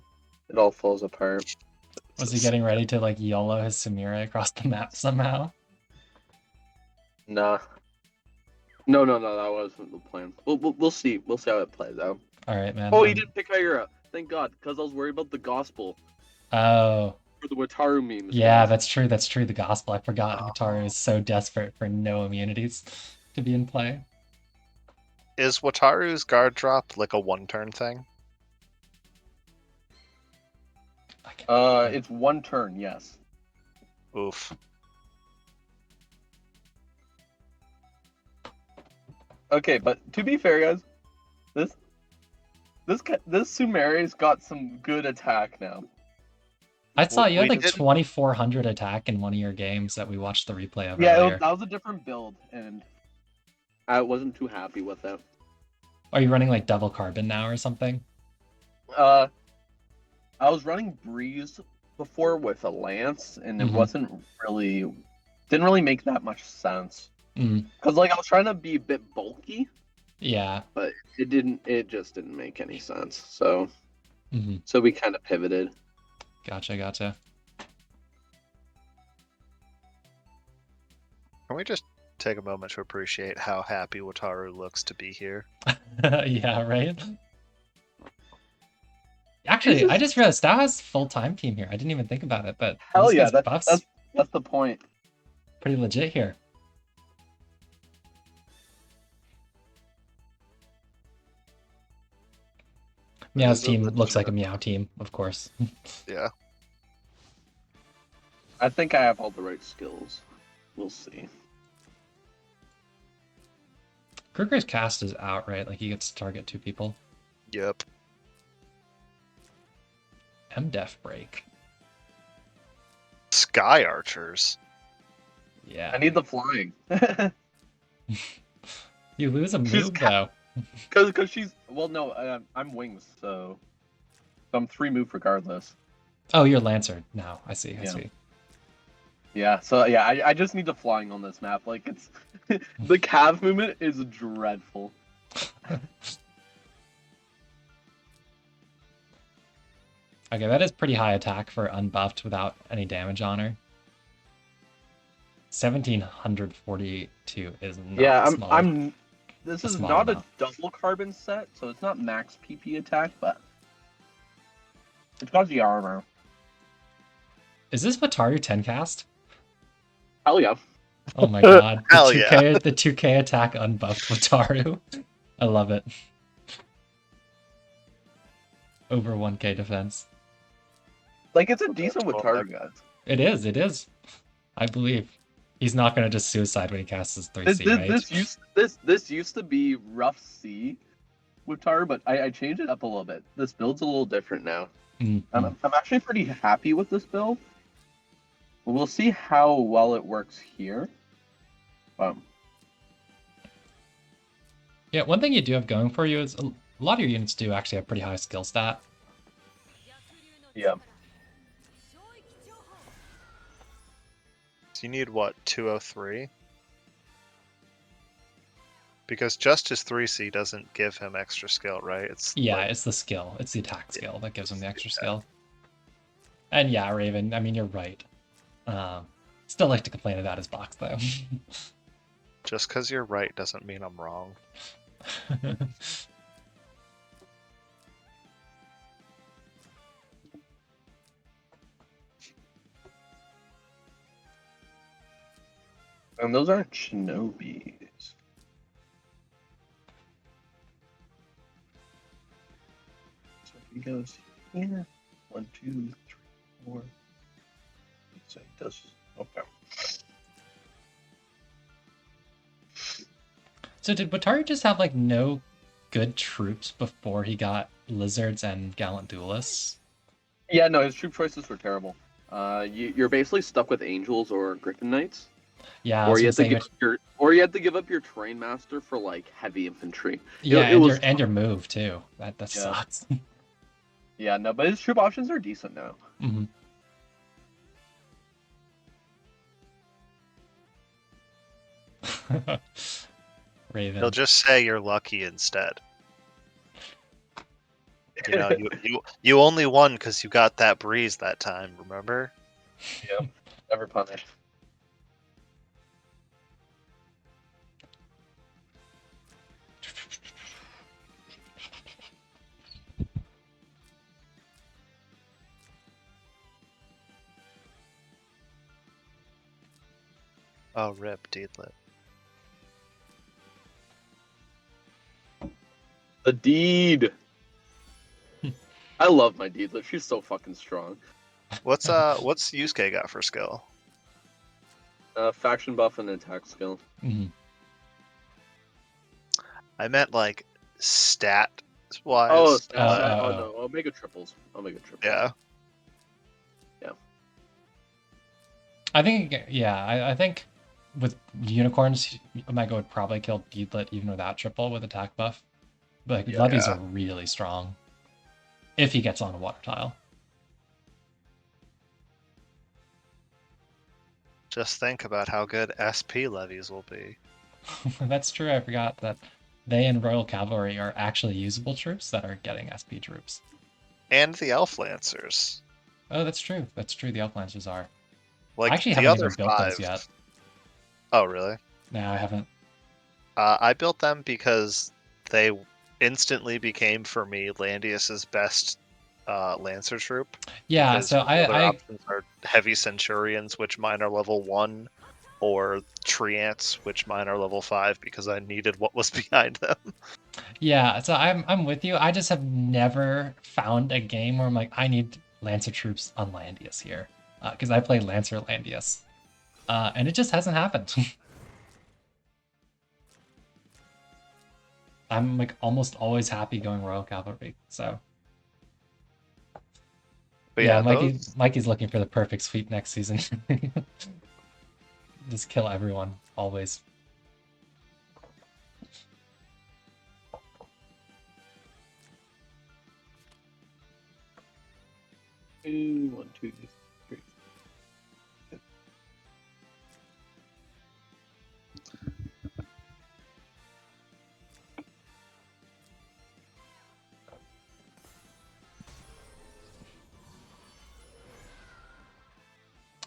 It all falls apart. Was he getting ready to like YOLO his Samira across the map somehow? Nah. No, that wasn't the plan. We'll see. We'll see how it plays out. Alright, man. Oh, he didn't pick Kyra. Thank God, because I was worried about the gospel. Oh. For the Wataru memes. Yeah, guys. that's true. That's true. The gospel. I forgot. Wataru is so desperate for no immunities to be in play. Is Wataru's guard drop like a one-turn thing? It's one turn, yes. Oof. Okay, but to be fair, guys, this Sumeri's got some good attack now. I saw you had we like didn't- 2400 attack in one of your games that we watched the replay of Yeah, earlier. that was a different build, and I wasn't too happy with it. Are you running like double carbon now or something? I was running Breeze before with a Lance, and it Mhm. didn't really make that much sense. Mm. Cause like I was trying to be a bit bulky, Yeah. but it just didn't make any sense. So Hmm. so we kind of pivoted. Gotcha. Can we just take a moment to appreciate how happy Wataru looks to be here? Yeah, right? Actually, I just realized Sdao has full-time team here. I didn't even think about it, but Hell this yeah, guy's buffs that's the point. pretty legit here. Meow's is a team legit- looks like a Meow team, of course. Yeah. I think I have all the right skills. We'll see. Kruger's cast is out, right? Like he gets to target 2 people. Yep. M-Def break. Sky Archers. Yeah. I need the flying. You lose a She's move though. Cause she's I'm wings, so I'm 3 move regardless. Oh, you're Lancer now. I see. I Yeah. see. Yeah, so yeah, I just need the flying on this map. Like it's the cav movement is dreadful. Okay, that is pretty high attack for unbuffed without any damage on her. 1742 is not Yeah, small. I'm This That's is small not a enough. double carbon set, so it's not max PP attack, but it's got the armor. Is this Wataru 10 cast? Hell yeah. Oh my god. The Hell 2K the 2K attack unbuffed Wataru. I love it. Over 1K defense. Like, it's a decent Well, Wataru, guys. It is, it is. I believe. He's not gonna just suicide when he casts his 3C, right? This used to be rough C Wataru, but I changed it up a little bit. This build's a little different now. Mm-hmm. I'm actually pretty happy with this build. We'll see how well it works here. Yeah, one thing you do have going for you is a lot of your units do actually have pretty high skill stat. Yeah. So you need what, 203? Because just his 3C doesn't give him extra skill, right? It's Yeah, like, it's the skill. It's the attack skill that gives him the extra skill. And yeah, Raven, I mean, you're right. Still like to complain about his box, though. just because you're right doesn't mean I'm wrong. And those aren't Shinobis. So if he goes here, 1, 2, 3, 4. So he does. Okay. So did Wataru just have like no good troops before he got lizards and gallant duelists? Yeah, no, his troop choices were terrible. You're basically stuck with angels or griffin knights, Yeah, I or was you gonna have to say, give up your, or you have to give up your terrain master for like heavy infantry. yeah, it and was your move too. That Yeah. sucks. Yeah, no, but his troop options are decent now. Mm-hmm. Raven. He'll just say you're lucky instead. You know, you only won because you got that breeze that time, remember? Yep, never punished. Oh, rip, Deedlit. The deed. I love my Deedlit. She's so fucking strong. What's Yusuke got for skill? Faction buff and attack skill. Mm-hmm. I meant like stat wise. Oh, oh. no, Omega triples. Yeah. I think, yeah, I think with unicorns, Omega would probably kill Deedlit even without triple with attack buff. But like, levies are really strong if he gets on a water tile. Just think about how good SP levies will be. That's true. I forgot that they and Royal Cavalry are actually usable troops that are getting SP troops. And the Elf Lancers. Oh, that's true. That's true. The Elf Lancers are. Like I actually the haven't other even built five. those yet. Oh, really? No, I haven't. I built them because they instantly became for me Landius's best Lancer troop. Yeah, Because so other I options are heavy Centurions, which mine are level 1, or Treants, which mine are level 5, because I needed what was behind them. yeah, so I'm with you. I just have never found a game where I'm like, I need Lancer troops on Landius here. Because I play Lancer Landius. And it just hasn't happened. I'm like almost always happy going Royal Cavalry, so. But Yeah, those... Mikey's looking for the perfect sweep next season. Just kill everyone, always. One, two, three.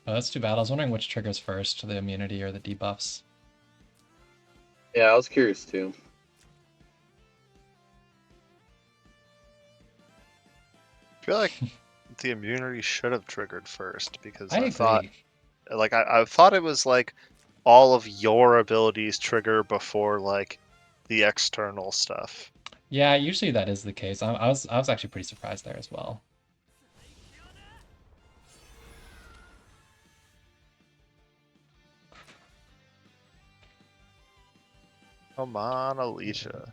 Oh, that's too bad. I was wondering which triggers first, the immunity or the debuffs. Yeah, I was curious too. feel like the immunity should have triggered first because I I thought, agree. like, I thought it was like all of your abilities trigger before like the external stuff. Yeah, usually that is the case. I was actually pretty surprised there as well. Come on, Alicia.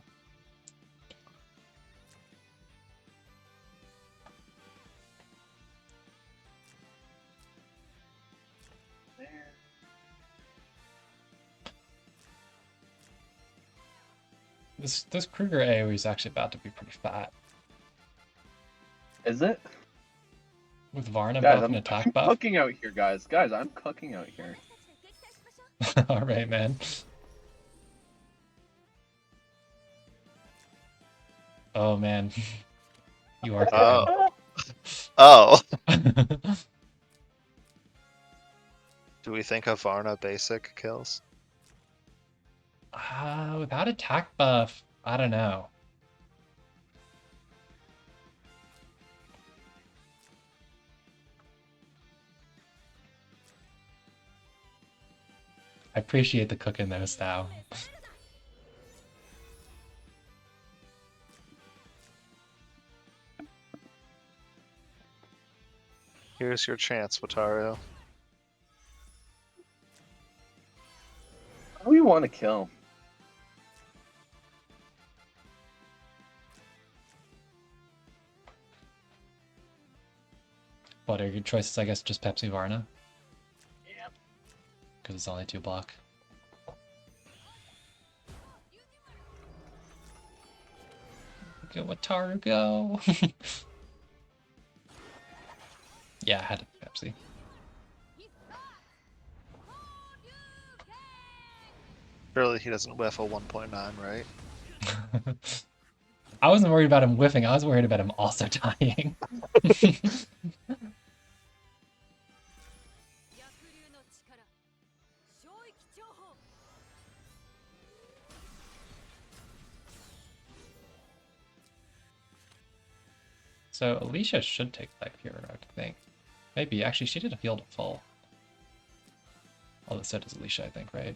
This Kruger AoE is actually about to be pretty fat. Is it? With Varna Guys, buff and I'm attack buff. cooking out here, guys. Guys, I'm cooking out here. Alright, man. Oh man. You are Oh. cooking. Do we think of Varna basic kills? Without attack buff, I don't know. I appreciate the cooking though, Sdao. Here's your chance, Wataru. Who do you want to kill? What are your choices? I guess just Pepsi Varna, Yeah. because it's only 2 block. Go Wataru, go! Yeah, I had to Pepsi. Surely he doesn't whiff a 1.9, right? I wasn't worried about him whiffing, I was worried about him also dying. So Alicia should take that cure, I think. Maybe, actually she did a field of full. Although so does Alicia, I think, right?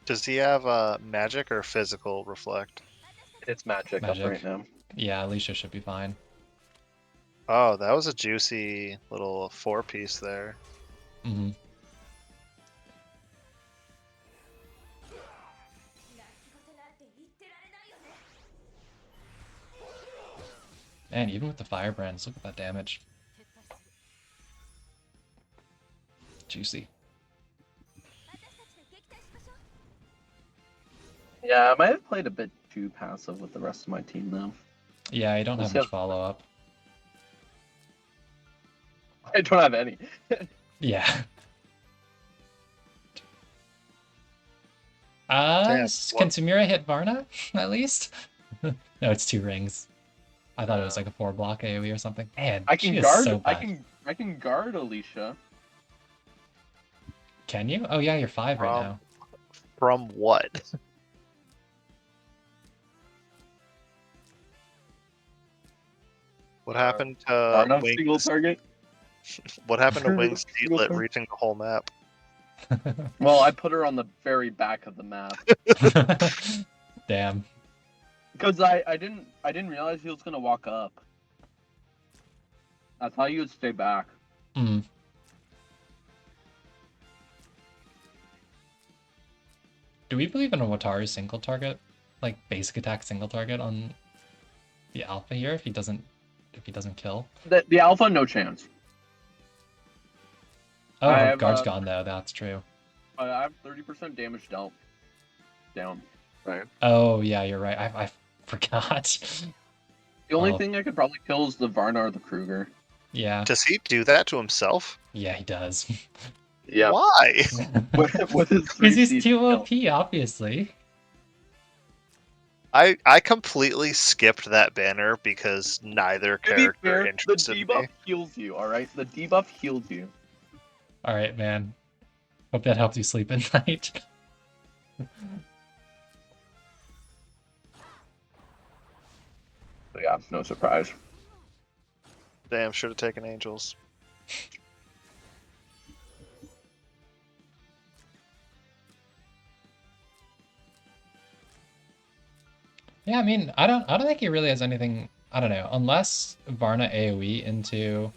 Does he have magic or physical reflect? It's magic, Magic. up right now. Yeah, Alicia should be fine. Oh, that was a juicy little 4-piece there. Mm-hmm. Man, even with the firebrands, look at that damage. Juicy. Yeah, I might have played a bit too passive with the rest of my team, though. Yeah, you don't have much follow-up. I don't have any. Yeah. Damn, Can Samira hit Varna, at least? No, it's 2 rings. I thought it was like a 4 block AoE or something. Man, I can she is guard. so bad. I can guard Alicia. Can you? Oh yeah, you're 5 right now. From what? What happened to no Wings? single target. What happened to Wings Single Seedlet target. reaching the whole map? Well, I put her on the very back of the map Damn. because I didn't realize he was gonna walk up. I thought you would stay back. Mm. Do we believe in a Wataru single target? Like basic attack single target on the alpha here if he doesn't kill? The alpha, no chance. Oh, I her have, guard's gone though, that's true. I have 30% damage dealt. Down. Right. Oh yeah, you're right. I forgot. The only Oh. thing I could probably kill is the Varna or the Kruger. Yeah. Does he do that to himself? Yeah, he does. Yeah. Why? With his Because he's 3C too skill. OP, obviously. I completely skipped that banner because neither To be character fair, the interested debuff me. heals you, alright? The debuff heals you. Alright, man. Hope that helps you sleep at night. So yeah, no surprise. Damn, should have taken Angels. Yeah, I mean, I don't think he really has anything. I don't know, unless Varna AoE into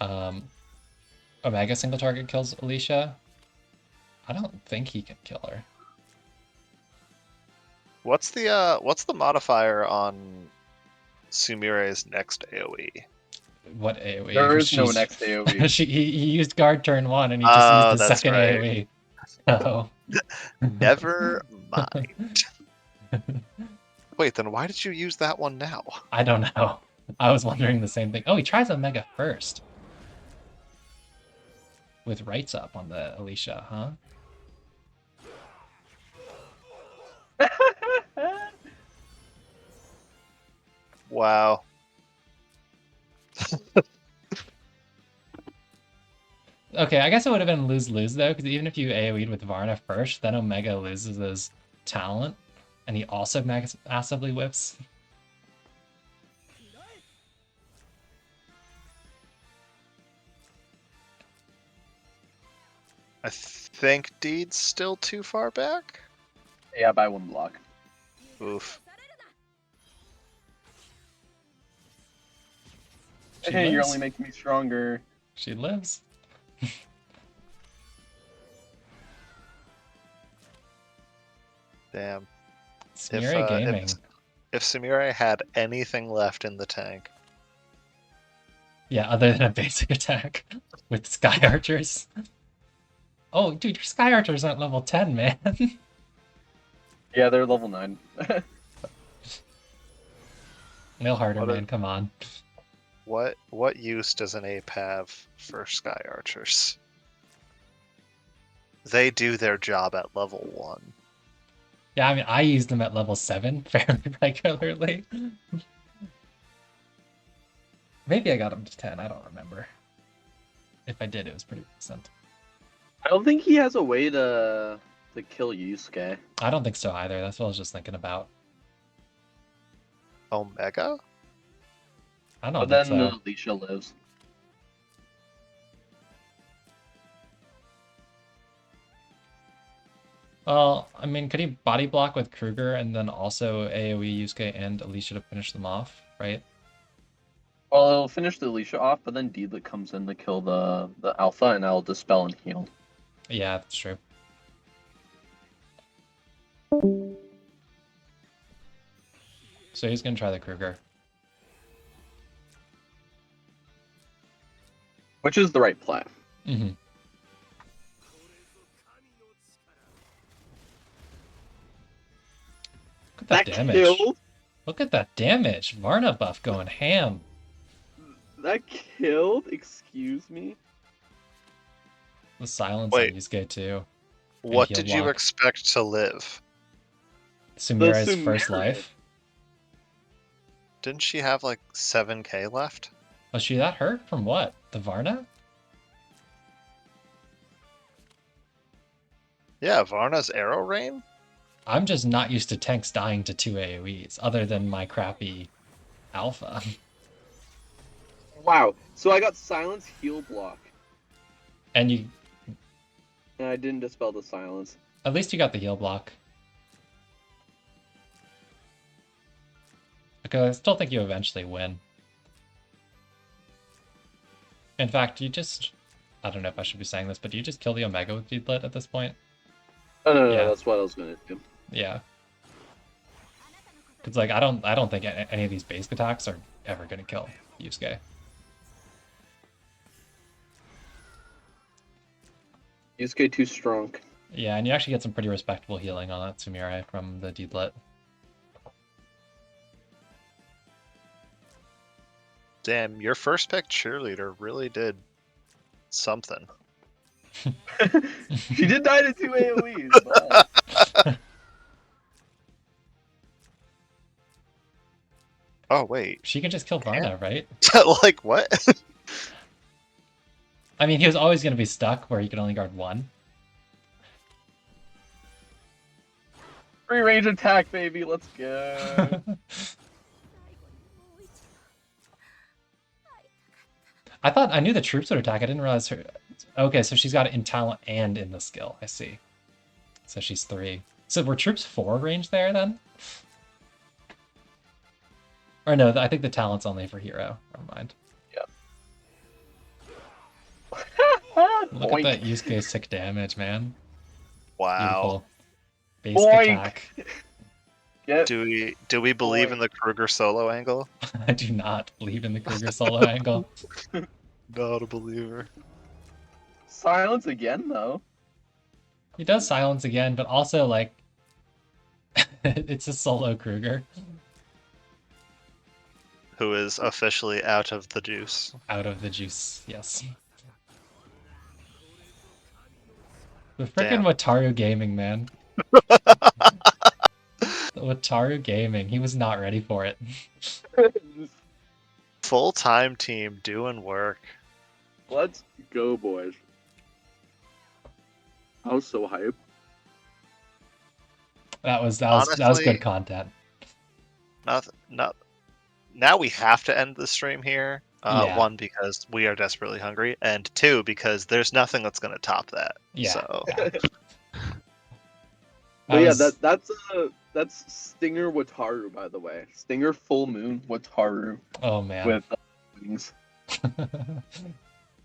Omega single target kills Alicia. I don't think he can kill her. What's the modifier on Sumire's next AoE? What AoE? There is no She's- next AoE. he used guard turn 1 and he just used Oh, the that's second right. AoE. So Never mind. Wait, then why did you use that one now? I don't know. I was wondering the same thing. Oh, he tries Omega first. With rights up on the Alicia, huh? Wow. Okay, I guess it would have been lose-lose though, because even if you AoE'd with Varna first, then Omega loses his talent, and he also massively whips. I think Deed's still too far back. Yeah, by 1 block. Oof. She Hey, you're lives. only making me stronger. She lives. Damn. Smeary Gaming. If Sumire had anything left in the tank. Yeah, other than a basic attack with Sky Archers. Oh, dude, your Sky Archers aren't level 10, man. Yeah, they're level 9. Nail harder, What a- man, come on. What use does an ape have for Sky Archers? They do their job at level 1. Yeah, I mean, I use them at level 7 fairly regularly. Maybe I got them to 10, I don't remember. If I did, it was pretty recent. I don't think he has a way to kill Yusuke. I don't think so either, that's what I was just thinking about. Omega? I But don't then think so. Alicia lives. Well, I mean, could he body block with Kruger and then also AoE Yusuke and Alicia to finish them off, right? Well, it'll finish the Alicia off, but then Deedlit comes in to kill the Alpha, and I'll dispel and heal. Yeah, that's true. So he's gonna try the Kruger. Which is the right play. Mm-hmm. Look at that damage. killed? Look at that damage. Varna buff going ham. That killed? Excuse me? The silence Wait. on Yusuke too. What heal did you block. expect to live? Sumire's first Sumire. life. Didn't she have like 7k left? Was she that hurt from what? The Varna? Yeah, Varna's arrow rain? I'm just not used to tanks dying to 2 AoEs, other than my crappy alpha. Wow. So I got silence heal block, And you, and I didn't dispel the silence. at least you got the heal block. Because I still think you eventually win. In fact, you just, I don't know if I should be saying this, but do you just kill the Omega with Deedlit at this point? Oh, no, Yeah. that's what I was gonna do. Yeah. Because like I don't think any of these basic attacks are ever gonna kill Yusuke. Yusuke too strong. Yeah, and you actually get some pretty respectable healing on that Sumire from the Deedlit. Damn, your first pick cheerleader really did something. She did die to 2 AoEs. But... Oh wait, She can just kill Varna, right? like what? I mean, he was always gonna be stuck where he could only guard 1. Free range attack, baby. Let's go. I knew the troops would attack. I didn't realize her. Okay, so she's got it in talent and in the skill. I see. So she's 3. So were troops 4 range there then? Or no, I think the talent's only for hero. Never mind. Look at that Yusuke sick damage, man. Wow. Beautiful. Basic Boink. attack. Get Do we believe in the Kruger solo angle? I do not believe in the Kruger solo angle. Not a believer. silence again though. He does silence again, but also like it's a solo Kruger Who is officially out of the juice. out of the juice. Yes. The freaking Damn. Wataru Gaming, man. The Wataru Gaming. He was not ready for it. Full-time team doing work. Let's go, boys. I was so hyped. That was Honestly, good content. Now we have to end the stream here. Yeah. 1, because we are desperately hungry, and 2, because there's nothing that's going to top that. Yeah. So Yeah. But yeah, was- that's Stinger Wataru, by the way. Stinger Full Moon Wataru Oh man. with wings.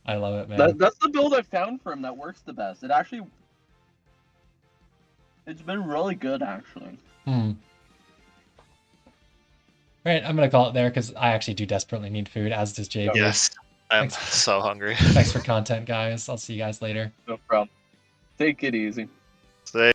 I love it, man. That's the build I found for him that works the best. It's been really good actually. Right, I'm gonna call it there because I actually do desperately need food, as does JB. yes, I'm Thanks. so hungry. Thanks for content, guys. I'll see you guys later. No problem. Take it easy. Say